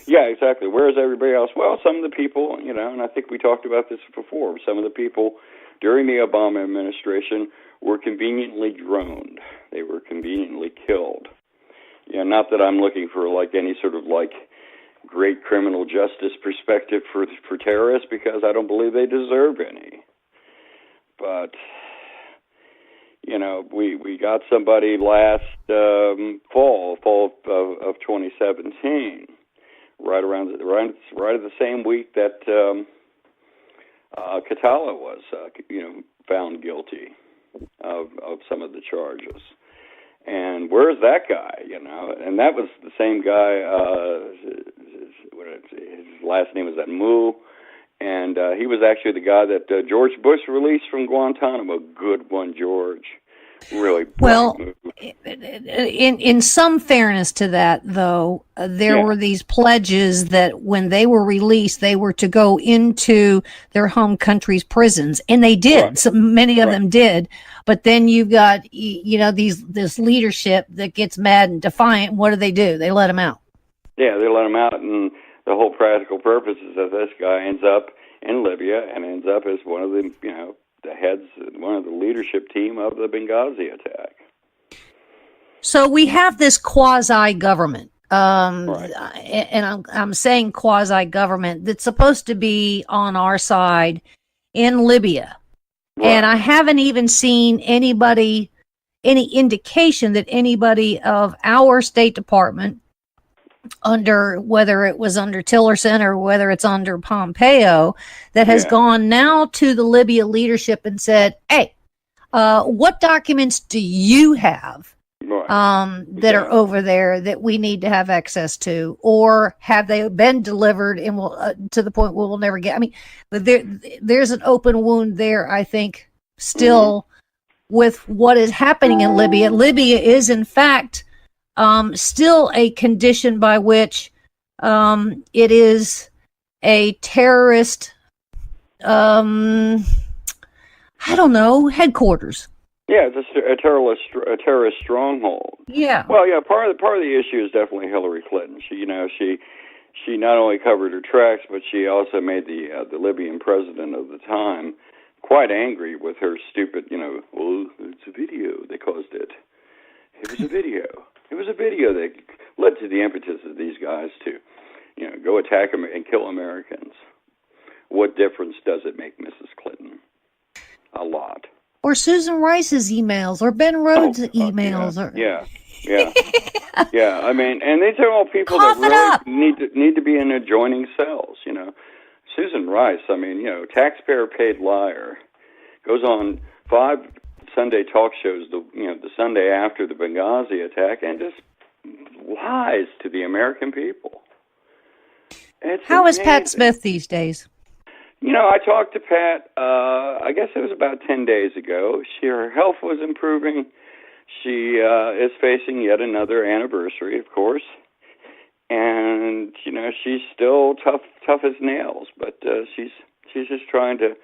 Yeah, exactly. Where's everybody else? Well, some of the people, and I think we talked about this before, some of the people during the Obama administration were conveniently droned. They were conveniently killed. Not that I'm looking for any sort of great criminal justice perspective for terrorists, because I don't believe they deserve any. But we got somebody last fall of 2017, right at the same week that Catala was found guilty of some of the charges. And where's that guy, And that was the same guy, his last name was Mu, and he was actually the guy that George Bush released from Guantanamo. Good one, George. Really bright
Well,
move.
in some fairness to that, though, there were these pledges that when they were released, they were to go into their home country's prisons, and they did.
Right.
So many of them did. But then you've got this leadership that gets mad and defiant. What do? They let them out.
Yeah, they let him out, and the whole practical purpose is that this guy ends up in Libya and ends up as one of the the heads, one of the leadership team of the Benghazi attack.
So we have this quasi-government,
Right.
and I'm saying quasi-government that's supposed to be on our side in Libya.
Right.
And I haven't even seen any indication that anybody of our State Department, whether it was under Tillerson or whether it's under Pompeo, that has gone now to the Libya leadership and said, hey, what documents do you have that are over there that we need to have access to, or have they been delivered and will to the point where we'll never get? I mean, there's an open wound there, I think, still with what is happening in Libya. Libya is, in fact, still a condition by which it is a terrorist, headquarters.
Yeah, it's a terrorist stronghold.
Yeah.
Well, yeah, part of the issue is definitely Hillary Clinton. She not only covered her tracks, but she also made the Libyan president of the time quite angry with her stupid, well, it's a video, they caused it. It was a video. It was a video that led to the impetus of these guys to, go attack them and kill Americans. What difference does it make, Mrs. Clinton? A lot.
Or Susan Rice's emails, or Ben Rhodes' emails.
Yeah. Yeah, I mean, and these are all people that really need to be in adjoining cells, Susan Rice, I mean, taxpayer-paid liar, goes on 5 Sunday talk shows, the Sunday after the Benghazi attack, and just lies to the American people.
How is Pat Smith these days?
I talked to Pat, I guess it was about 10 days ago. Her health was improving. She is facing yet another anniversary, of course. And, she's still tough as nails, but she's just trying to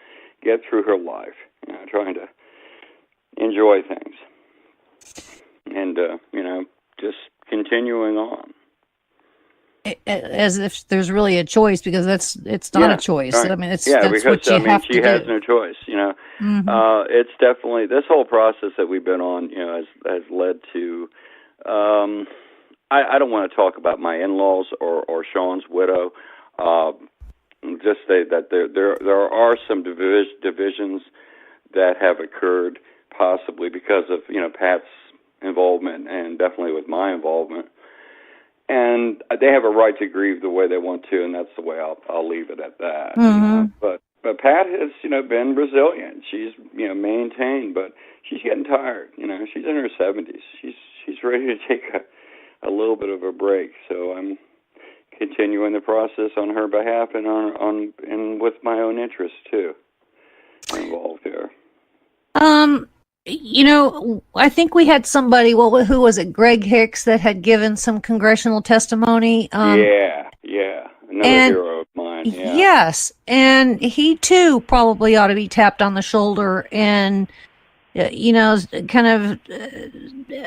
get through her life, trying to enjoy things. And, just continuing on.
As if there's really a choice, because it's not a choice.
Right.
I mean, that's
because
what you have to do.
she has no choice.
Mm-hmm.
It's definitely this whole process that we've been on. Has led to. I don't want to talk about my in-laws or Sean's widow. Just say that there are some divisions that have occurred, possibly because of Pat's involvement and definitely with my involvement. And they have a right to grieve the way they want to, and that's the way I'll leave it at that.
Mm-hmm.
But Pat has been resilient. She's maintained, but she's getting tired. She's in her 70s. She's ready to take a little bit of a break. So I'm continuing the process on her behalf and with my own interests too involved here.
I think we had somebody, who was it, Greg Hicks, that had given some congressional testimony.
Yeah. Another hero of mine. Yeah.
Yes, and he too probably ought to be tapped on the shoulder and, kind of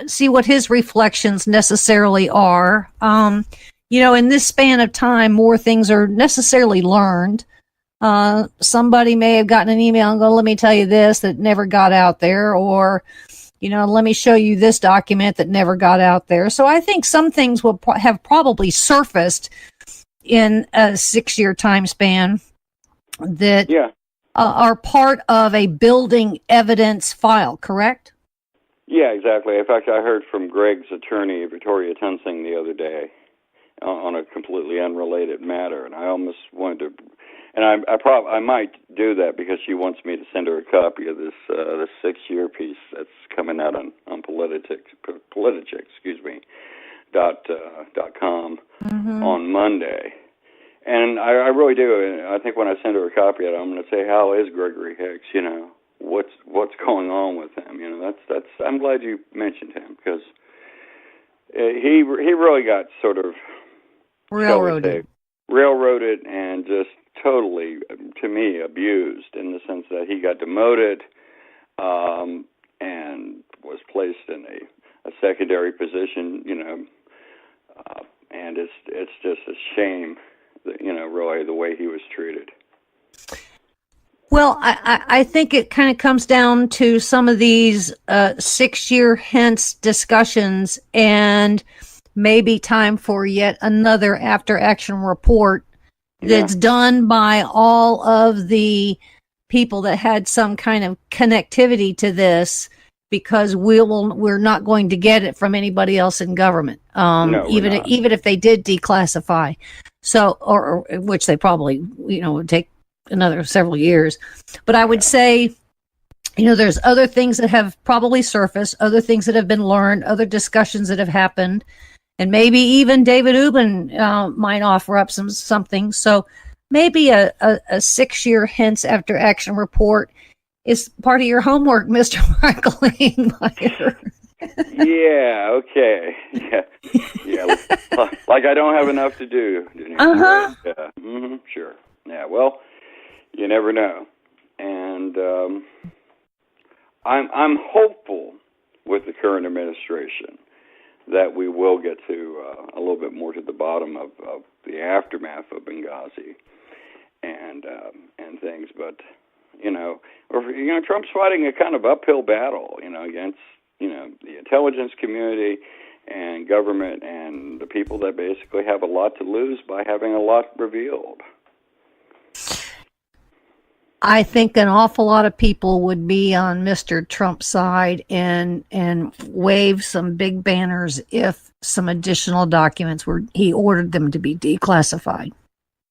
see what his reflections necessarily are. In this span of time, more things are necessarily learned. Somebody may have gotten an email and go, let me tell you this that never got out there, or, let me show you this document that never got out there. So I think some things will have probably surfaced in a 6-year time span that are part of a building evidence file, correct?
Yeah, exactly. In fact, I heard from Greg's attorney, Victoria Tunsing, the other day on a completely unrelated matter, and I almost wanted to. And I might do that because she wants me to send her a copy of this 6-year piece that's coming out on Politic, .com on Monday. And I really do. I think when I send her a copy of it, I'm going to say, how is Gregory Hicks? What's going on with him? That's. I'm glad you mentioned him because he really got sort of railroaded and just totally, to me, abused in the sense that he got demoted and was placed in a secondary position, and it's just a shame that, really the way he was treated.
Well, I think it kind of comes down to some of these 6-year hence discussions, and maybe time for yet another after-action report that's done by all of the people that had some kind of connectivity to this, because we're not going to get it from anybody else in government, even if they did declassify. So, or which they probably would take another several years. But I would say, there's other things that have probably surfaced, other things that have been learned, other discussions that have happened. And maybe even David Ubben might offer up something. So maybe a 6-year hence after action report is part of your homework, Mr. Michael Lngmire.
Yeah, okay. Yeah. Like I don't have enough to do.
Uh-huh.
Right? Sure. Yeah, well, you never know. And I'm hopeful with the current administration that we will get to a little bit more to the bottom of the aftermath of Benghazi and things. But Trump's fighting a kind of uphill battle, against the intelligence community and government and the people that basically have a lot to lose by having a lot revealed.
I think an awful lot of people would be on Mr. Trump's side and wave some big banners if some additional documents he ordered them to be declassified.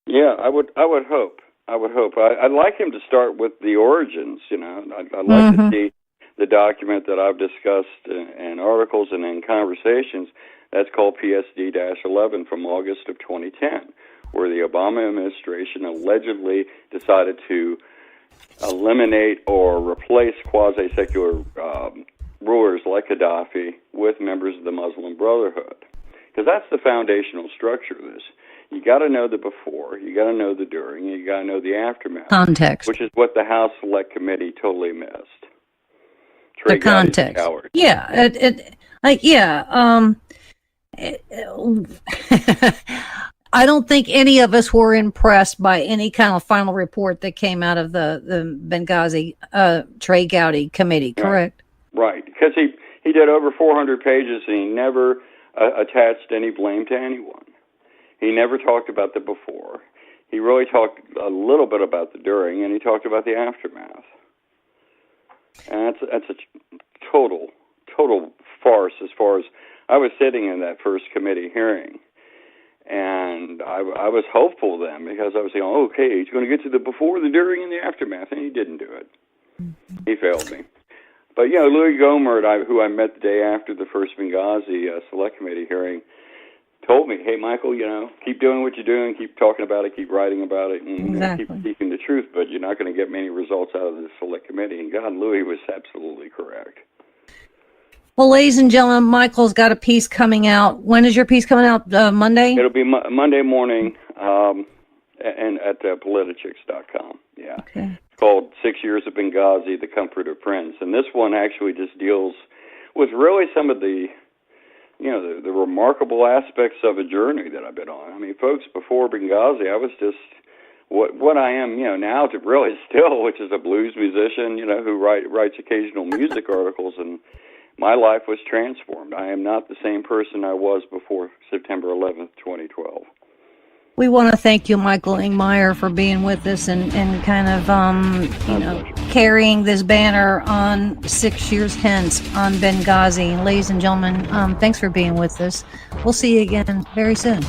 Yeah, I would hope. I'd like him to start with the origins. I'd like to see the document that I've discussed in articles and in conversations. That's called PSD-11 from August of 2010, where the Obama administration allegedly decided to eliminate or replace quasi-secular rulers like Gaddafi with members of the Muslim Brotherhood. Because that's the foundational structure of this. You got to know the before, you got to know the during, and you got to know the aftermath. Context. Which is what the House Select Committee totally missed.
The context. Yeah. I don't think any of us were impressed by any kind of final report that came out of the Benghazi Trey Gowdy committee, correct?
Right. Because he did over 400 pages and he never attached any blame to anyone. He never talked about the before. He really talked a little bit about the during, and he talked about the aftermath. And that's a total farce as far as I was sitting in that first committee hearing. And I was hopeful then because I was saying, okay, he's going to get to the before, the during, and the aftermath, and he didn't do it. He failed me. But, Louis Gohmert, who I met the day after the first Benghazi Select Committee hearing, told me, hey, Michael, keep doing what you're doing, keep talking about it, keep writing about it, and keep seeking the truth, but you're not going to get many results out of the Select Committee. And God, Louis was absolutely correct.
Well, ladies and gentlemen, Michael's got a piece coming out. When is your piece coming out? Monday?
It'll be Monday morning and at politichicks.com. Yeah.
Okay.
It's called 6 Years of Benghazi, The Comfort of Friends. And this one actually just deals with really some of the the remarkable aspects of a journey that I've been on. I mean, folks, before Benghazi, I was just what I am, now to really still, which is a blues musician, who writes occasional music articles, and my life was transformed. I am not the same person I was before September 11th, 2012.
We want to thank you, Michael Lngmire, for being with us and kind of, carrying this banner on 6 years hence on Benghazi. And ladies and gentlemen, thanks for being with us. We'll see you again very soon.